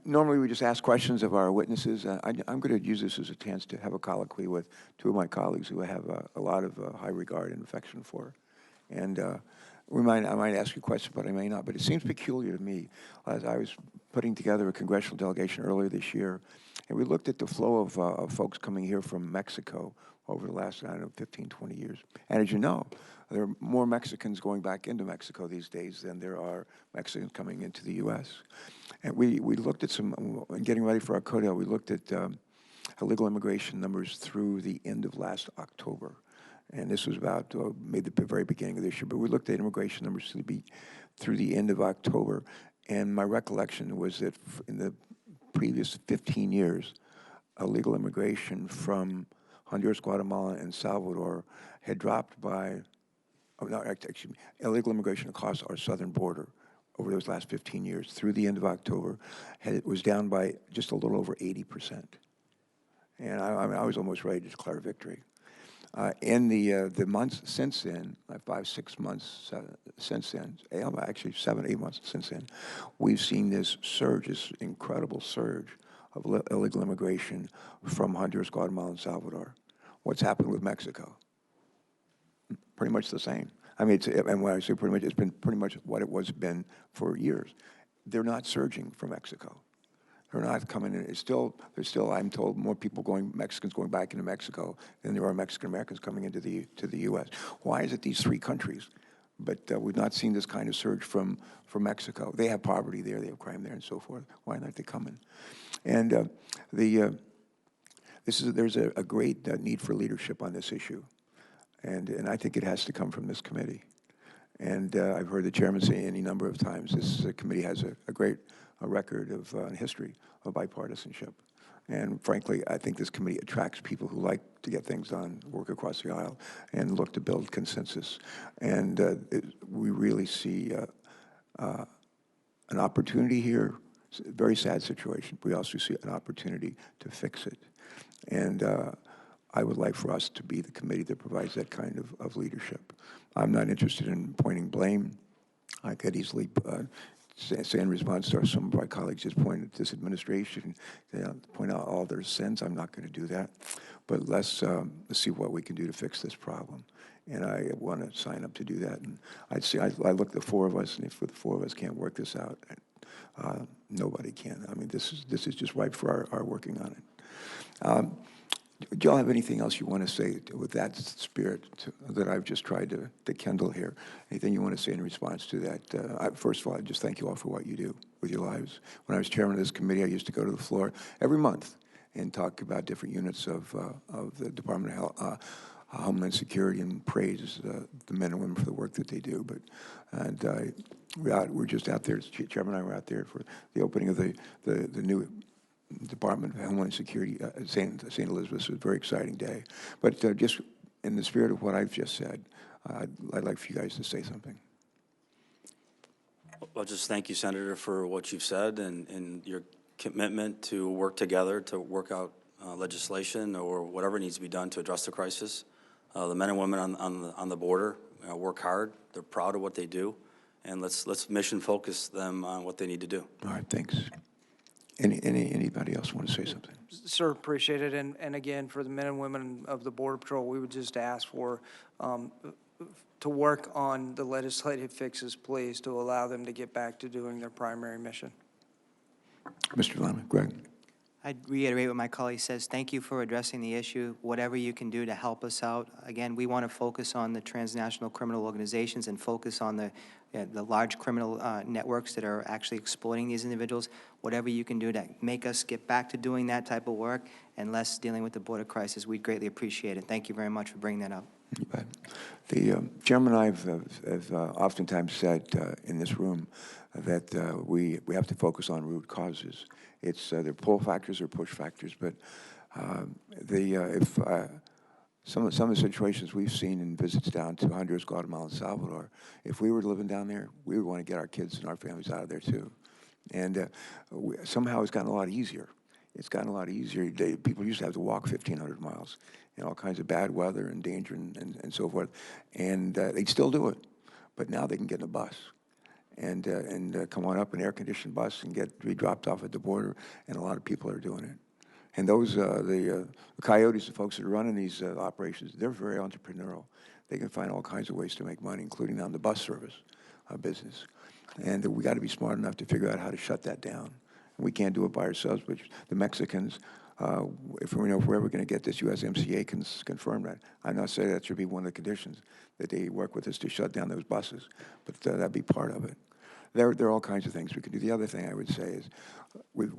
Normally we just ask questions of our witnesses. I'm going to use this as a chance to have a colloquy with two of my colleagues who I have a lot of high regard and affection for. And I might ask you a question, but I may not. But it seems peculiar to me. As I was putting together a congressional delegation earlier this year, and we looked at the flow of folks coming here from Mexico over the last, I don't know, 15, 20 years. And as you know, there are more Mexicans going back into Mexico these days than there are Mexicans coming into the U.S. And we looked at some, getting ready for our CODA, we looked at illegal immigration numbers through the end of last October. And this was about maybe the very beginning of this year, but we looked at immigration numbers through the end of October. And my recollection was that in the previous 15 years, illegal immigration from Honduras, Guatemala, and Salvador had dropped by, illegal immigration across our southern border over those last 15 years through the end of October, it was down by just a little over 80%. And I was almost ready to declare victory. In the months since then, 5, 6 months since then, actually 7, 8 months since then, we've seen this surge, this incredible surge of illegal immigration from Honduras, Guatemala, and Salvador. What's happened with Mexico? Pretty much the same. I mean, and when I say pretty much, it's been pretty much what it was been for years. They're not surging from Mexico. They're not coming in. There's still, I'm told, more Mexicans going back into Mexico than there are Mexican Americans coming into the U.S. Why is it these three countries? But we've not seen this kind of surge from Mexico. They have poverty there, they have crime there, and so forth. Why aren't they coming? And there's a great need for leadership on this issue. And I think it has to come from this committee. And I've heard the chairman say any number of times, this committee has a great record of history of bipartisanship. And frankly, I think this committee attracts people who like to get things done, work across the aisle, and look to build consensus. And we really see an opportunity here. It's a very sad situation. We also see an opportunity to fix it. And I would like for us to be the committee that provides that kind of leadership. I'm not interested in pointing blame. I could easily say in response to some of our colleagues just point at this administration, point out all their sins. I'm not going to do that. But let's see what we can do to fix this problem. And I want to sign up to do that. And I'd say, I look at the four of us, and if the four of us can't work this out, nobody can. I mean, this is just ripe for our working on it. Do y'all have anything else you want to say with that spirit that I've just tried to kindle here? Anything you want to say in response to that? First of all, I just thank you all for what you do with your lives. When I was chairman of this committee, I used to go to the floor every month and talk about different units of the Department of Homeland Security and praise the men and women for the work that they do. But we're just out there. Chairman and I were out there for the opening of the new Department of Homeland Security, St. Elizabeth. It was a very exciting day. But just in the spirit of what I've just said, I'd like for you guys to say something. Well, just thank you, Senator, for what you've said and your commitment to work together to work out legislation or whatever needs to be done to address the crisis. The men and women on the border work hard. They're proud of what they do, and let's mission focus them on what they need to do. All right, thanks. Anybody else want to say something? Sir, appreciate it. And again, for the men and women of the Border Patrol, we would just ask for to work on the legislative fixes, please, to allow them to get back to doing their primary mission. Mr. Lama, Greg. I'd reiterate what my colleague says. Thank you for addressing the issue. Whatever you can do to help us out. Again, we want to focus on the transnational criminal organizations and focus on the large criminal networks that are actually exploiting these individuals. Whatever you can do to make us get back to doing that type of work and less dealing with the border crisis, we'd greatly appreciate it. Thank you very much for bringing that up. You bet. The chairman and I have oftentimes said in this room that we have to focus on root causes. It's they're pull factors or push factors, but if some of the situations we've seen in visits down to Honduras, Guatemala, and Salvador, if we were living down there, we would want to get our kids and our families out of there too. And somehow it's gotten a lot easier. It's gotten a lot easier. People used to have to walk 1,500 miles in all kinds of bad weather and danger and so forth, and they'd still do it. But now they can get in a bus and come on up an air-conditioned bus and be dropped off at the border, and a lot of people are doing it. And those, the coyotes, the folks that are running these operations, they're very entrepreneurial. They can find all kinds of ways to make money, including on the bus service business. And we got to be smart enough to figure out how to shut that down. We can't do it by ourselves, but the Mexicans, if we're ever going to get this, USMCA can confirm that. I'm not saying that should be one of the conditions, that they work with us to shut down those buses, but that'd be part of it. There are all kinds of things we can do. The other thing I would say is we've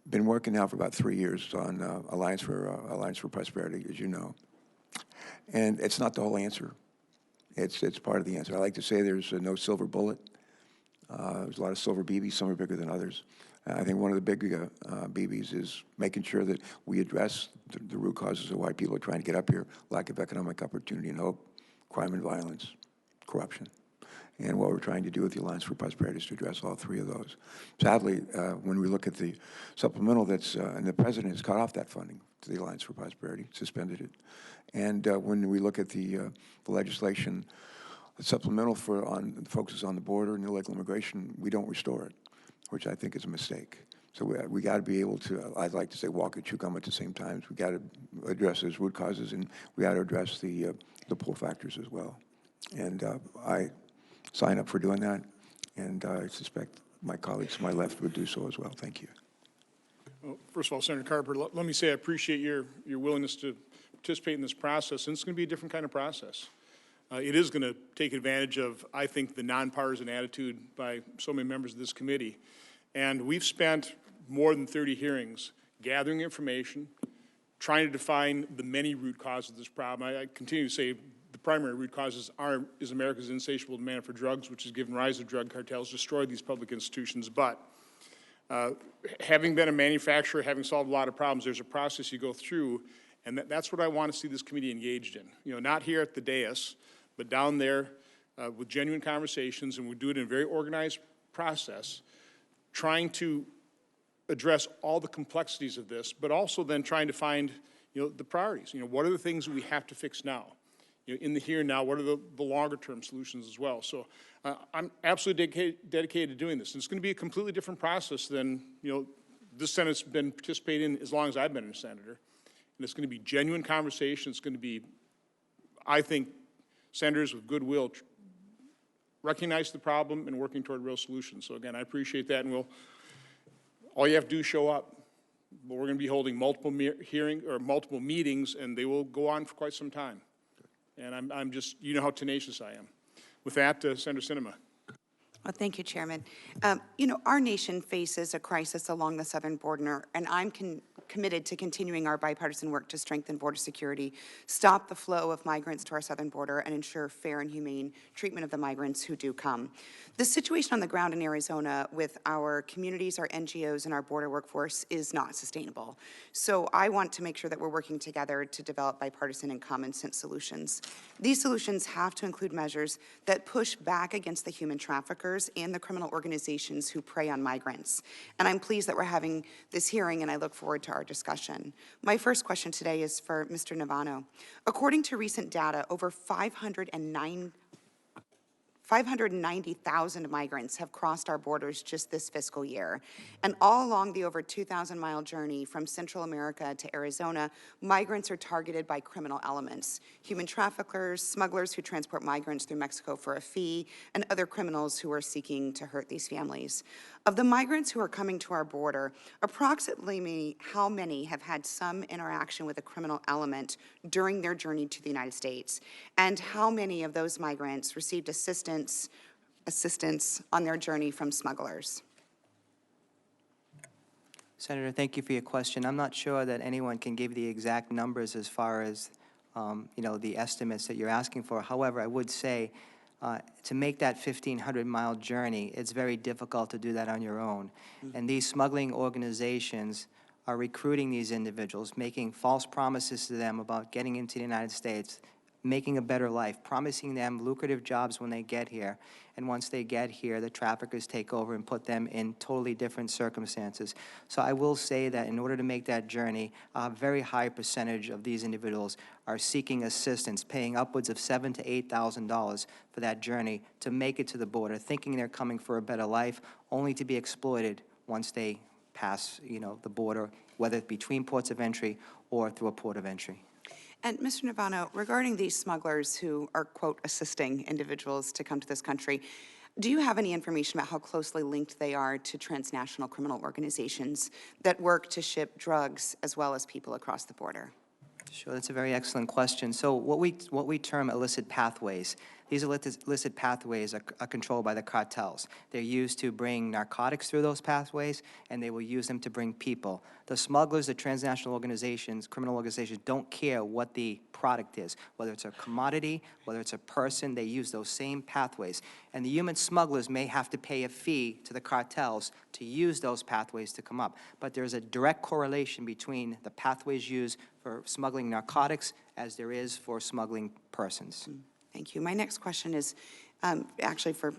been working now for about 3 years on Alliance for Prosperity, as you know, and it's not the whole answer. It's part of the answer. I like to say there's no silver bullet. There's a lot of silver BBs, some are bigger than others. I think one of the big BBs is making sure that we address the root causes of why people are trying to get up here: lack of economic opportunity and hope, crime and violence, corruption. And what we're trying to do with the Alliance for Prosperity is to address all three of those. Sadly, when we look at the supplemental and the president has cut off that funding to the Alliance for Prosperity, suspended it. And when we look at the legislation, the supplemental focuses on the border and illegal immigration, we don't restore it, which I think is a mistake. So we got to be able to, I'd like to say, walk and chew gum at the same time. We got to address those root causes, and we got to address the pull factors as well. And I sign up for doing that, and I suspect my colleagues to my left would do so as well. Thank you. Well, first of all, Senator Carper, let me say I appreciate your willingness to participate in this process, and it's going to be a different kind of process. It is going to take advantage of, I think, the nonpartisan attitude by so many members of this committee. And we've spent more than 30 hearings gathering information, trying to define the many root causes of this problem. I continue to say the primary root causes is America's insatiable demand for drugs, which has given rise to drug cartels, destroyed these public institutions. But having been a manufacturer, having solved a lot of problems, there's a process you go through, and that's what I want to see this committee engaged in. You know, not here at the dais, but down there with genuine conversations, and we do it in a very organized process, trying to address all the complexities of this, but also then trying to find, the priorities. What are the things that we have to fix now? In the here and now, what are the longer-term solutions as well? So I'm absolutely dedicated to doing this. And it's going to be a completely different process than, this Senate's been participating in as long as I've been a senator. And it's going to be genuine conversation. It's going to be, I think, senators with goodwill recognize the problem and working toward real solutions. So again, I appreciate that, and all you have to do is show up. But we're going to be holding multiple meetings, and they will go on for quite some time. And I'm just, how tenacious I am. With that, Senator Sinema. Well, thank you, Chairman. You know, our nation faces a crisis along the southern border, and I'm committed to continuing our bipartisan work to strengthen border security, stop the flow of migrants to our southern border, and ensure fair and humane treatment of the migrants who do come. The situation on the ground in Arizona with our communities, our NGOs, and our border workforce is not sustainable. So I want to make sure that we're working together to develop bipartisan and common sense solutions. These solutions have to include measures that push back against the human traffickers and the criminal organizations who prey on migrants. And I'm pleased that we're having this hearing, and I look forward to our discussion. My first question today is for Mr. Nevano. According to recent data, over 590,000 migrants have crossed our borders just this fiscal year. And all along the over 2,000-mile journey from Central America to Arizona, migrants are targeted by criminal elements: human traffickers, smugglers who transport migrants through Mexico for a fee, and other criminals who are seeking to hurt these families. Of the migrants who are coming to our border, approximately how many have had some interaction with a criminal element during their journey to the United States? And how many of those migrants received assistance on their journey from smugglers? Senator, thank you for your question. I'm not sure that anyone can give the exact numbers as far as, the estimates that you're asking for. However, I would say to make that 1,500-mile journey, it's very difficult to do that on your own. And these smuggling organizations are recruiting these individuals, making false promises to them about getting into the United States, making a better life, promising them lucrative jobs when they get here. And once they get here, the traffickers take over and put them in totally different circumstances. So I will say that in order to make that journey, a very high percentage of these individuals are seeking assistance, paying upwards of $7,000 to $8,000 for that journey to make it to the border, thinking they're coming for a better life, only to be exploited once they pass, the border, whether between ports of entry or through a port of entry. And Mr. Nevano, regarding these smugglers who are, quote, assisting individuals to come to this country, do you have any information about how closely linked they are to transnational criminal organizations that work to ship drugs as well as people across the border? Sure, that's a very excellent question. So what we term illicit pathways, these illicit pathways are controlled by the cartels. They're used to bring narcotics through those pathways, and they will use them to bring people. The smugglers, the transnational organizations, criminal organizations, don't care what the product is, whether it's a commodity, whether it's a person, they use those same pathways. And the human smugglers may have to pay a fee to the cartels to use those pathways to come up. But there's a direct correlation between the pathways used for smuggling narcotics as there is for smuggling persons. Thank you. My next question is actually for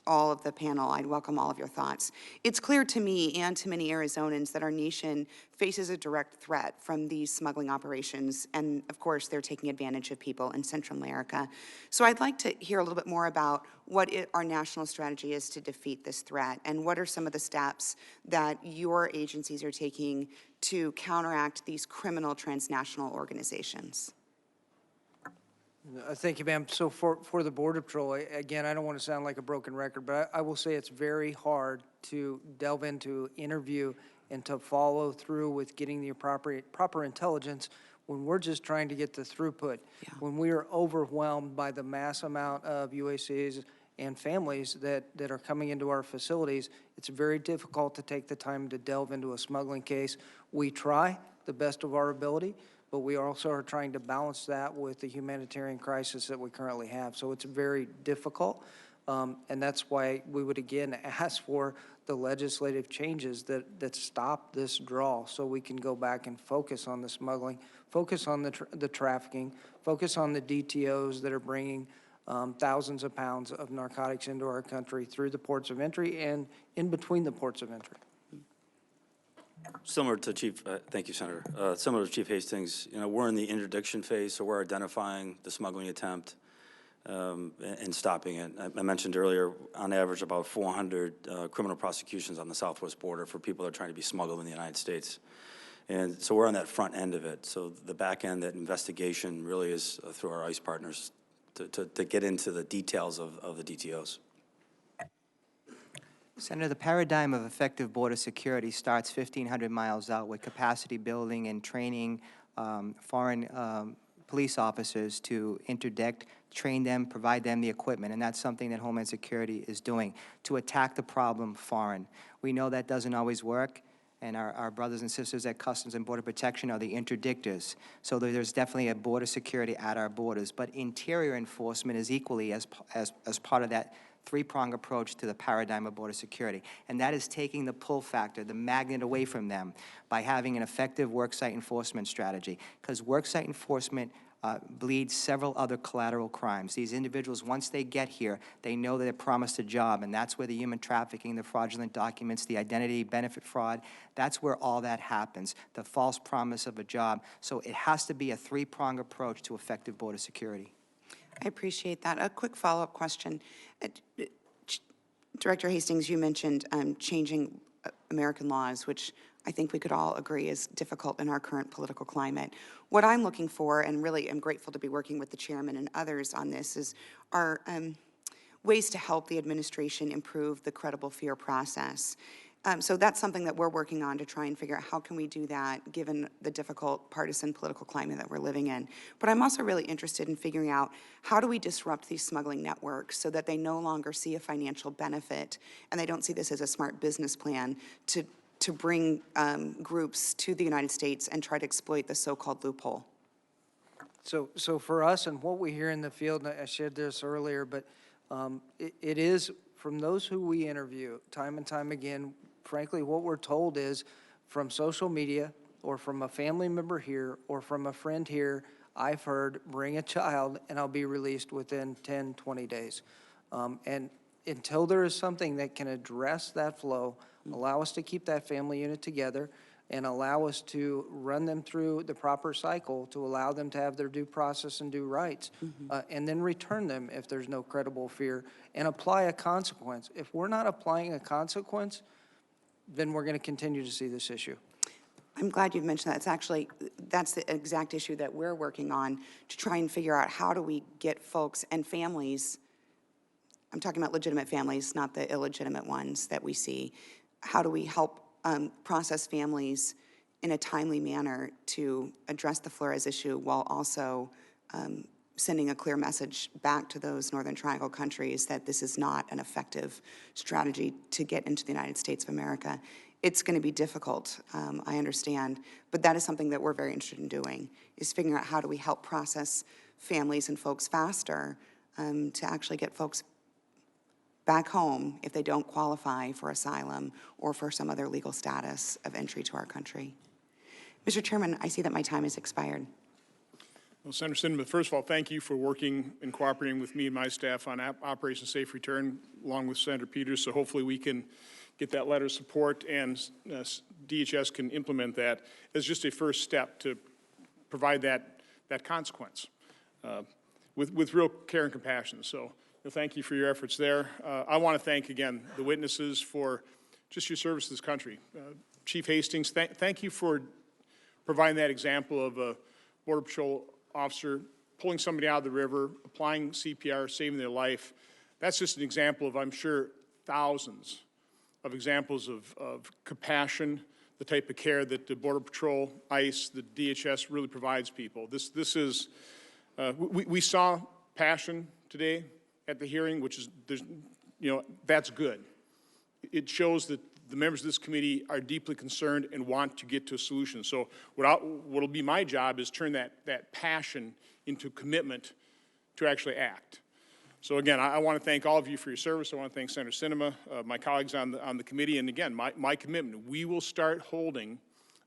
all of the panel. I'd welcome all of your thoughts. It's clear to me and to many Arizonans that our nation faces a direct threat from these smuggling operations, and of course they're taking advantage of people in Central America. So I'd like to hear a little bit more about what our national strategy is to defeat this threat, and what are some of the steps that your agencies are taking to counteract these criminal transnational organizations. Thank you, ma'am. So for the Border Patrol, again, I don't want to sound like a broken record, but I will say it's very hard to delve into, interview, and to follow through with getting the proper intelligence when we're just trying to get the throughput. Yeah. When we are overwhelmed by the mass amount of UACs and families that are coming into our facilities, it's very difficult to take the time to delve into a smuggling case. We try the best of our ability, but we also are trying to balance that with the humanitarian crisis that we currently have. So it's very difficult, and that's why we would again ask for the legislative changes that stop this draw, so we can go back and focus on the smuggling, focus on the trafficking, focus on the DTOs that are bringing thousands of pounds of narcotics into our country through the ports of entry and in between the ports of entry. Similar to Chief, thank you, Senator. Similar to Chief Hastings, we're in the interdiction phase, so we're identifying the smuggling attempt and stopping it. I mentioned earlier, on average, about 400 criminal prosecutions on the southwest border for people that are trying to be smuggled in the United States. And so we're on that front end of it. So the back end, that investigation really is through our ICE partners to get into the details of the DTOs. Senator, the paradigm of effective border security starts 1,500 miles out with capacity building and training foreign police officers to interdict, train them, provide them the equipment, and that's something that Homeland Security is doing, to attack the problem foreign. We know that doesn't always work, and our brothers and sisters at Customs and Border Protection are the interdictors. So there's definitely a border security at our borders, but interior enforcement is equally as part of that three-prong approach to the paradigm of border security. And that is taking the pull factor, the magnet away from them by having an effective worksite enforcement strategy. Because worksite enforcement bleeds several other collateral crimes. These individuals, once they get here, they know that they're promised a job, and that's where the human trafficking, the fraudulent documents, the identity benefit fraud, that's where all that happens, the false promise of a job. So it has to be a three-prong approach to effective border security. I appreciate that. A quick follow-up question. Director Hastings, you mentioned changing American laws, which I think we could all agree is difficult in our current political climate. What I'm looking for, and really am grateful to be working with the chairman and others on this, are ways to help the administration improve the credible fear process. So that's something that we're working on to try and figure out how can we do that given the difficult partisan political climate that we're living in. But I'm also really interested in figuring out how do we disrupt these smuggling networks so that they no longer see a financial benefit and they don't see this as a smart business plan to bring groups to the United States and try to exploit the so-called loophole. So for us and what we hear in the field, and I shared this earlier, but it is from those who we interview time and time again, frankly, what we're told is from social media or from a family member here or from a friend here, I've heard, bring a child and I'll be released within 10, 20 days. And until there is something that can address that flow, allow us to keep that family unit together and allow us to run them through the proper cycle to allow them to have their due process and due rights, and then return them if there's no credible fear, and apply a consequence. If we're not applying a consequence, then we're going to continue to see this issue. I'm glad you've mentioned that. That's the exact issue that we're working on to try and figure out how do we get folks and families, I'm talking about legitimate families, not the illegitimate ones that we see, how do we help process families in a timely manner to address the Flores issue while also sending a clear message back to those Northern Triangle countries that this is not an effective strategy to get into the United States of America. It's going to be difficult, I understand, but that is something that we're very interested in doing, is figuring out how do we help process families and folks faster to actually get folks back home if they don't qualify for asylum or for some other legal status of entry to our country. Mr. Chairman, I see that my time has expired. Well, Senator Sinema, first of all, thank you for working and cooperating with me and my staff on Operation Safe Return, along with Senator Peters, so hopefully we can get that letter of support and DHS can implement that as just a first step to provide that consequence with real care and compassion. So thank you for your efforts there. I want to thank, again, the witnesses for just your service to this country. Chief Hastings, thank you for providing that example of a Border Patrol officer pulling somebody out of the river, applying CPR, saving their life. That's just an example of, I'm sure, thousands of examples of compassion, the type of care that the Border Patrol, ICE, the DHS really provides people. This is, we saw passion today at the hearing, which is, that's good. It shows that the members of this committee are deeply concerned and want to get to a solution. So what'll be my job is turn that passion into commitment to actually act. So again, I want to thank all of you for your service. I want to thank Senator Sinema, my colleagues on the committee, and again, my commitment. We will start holding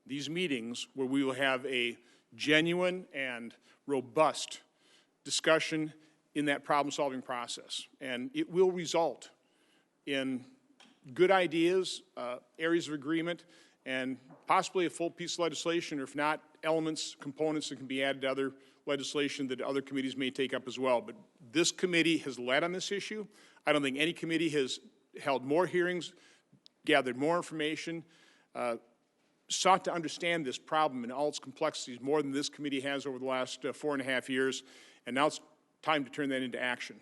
these meetings where we will have a genuine and robust discussion in that problem-solving process. And it will result in good ideas, areas of agreement, and possibly a full piece of legislation, or if not, elements, components that can be added to other legislation that other committees may take up as well. But this committee has led on this issue. I don't think any committee has held more hearings, gathered more information, sought to understand this problem and all its complexities more than this committee has over the last 4.5 years. And now it's time to turn that into action.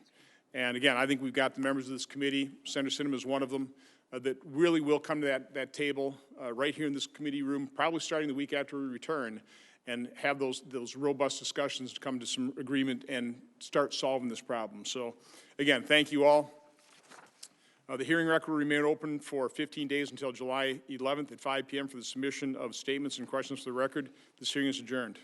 And again, I think we've got the members of this committee, Senator Sinema is one of them, that really will come to that table right here in this committee room, probably starting the week after we return, and have those robust discussions to come to some agreement and start solving this problem. So, again, thank you all. The hearing record will remain open for 15 days until July 11th at 5 p.m. for the submission of statements and questions for the record. This hearing is adjourned.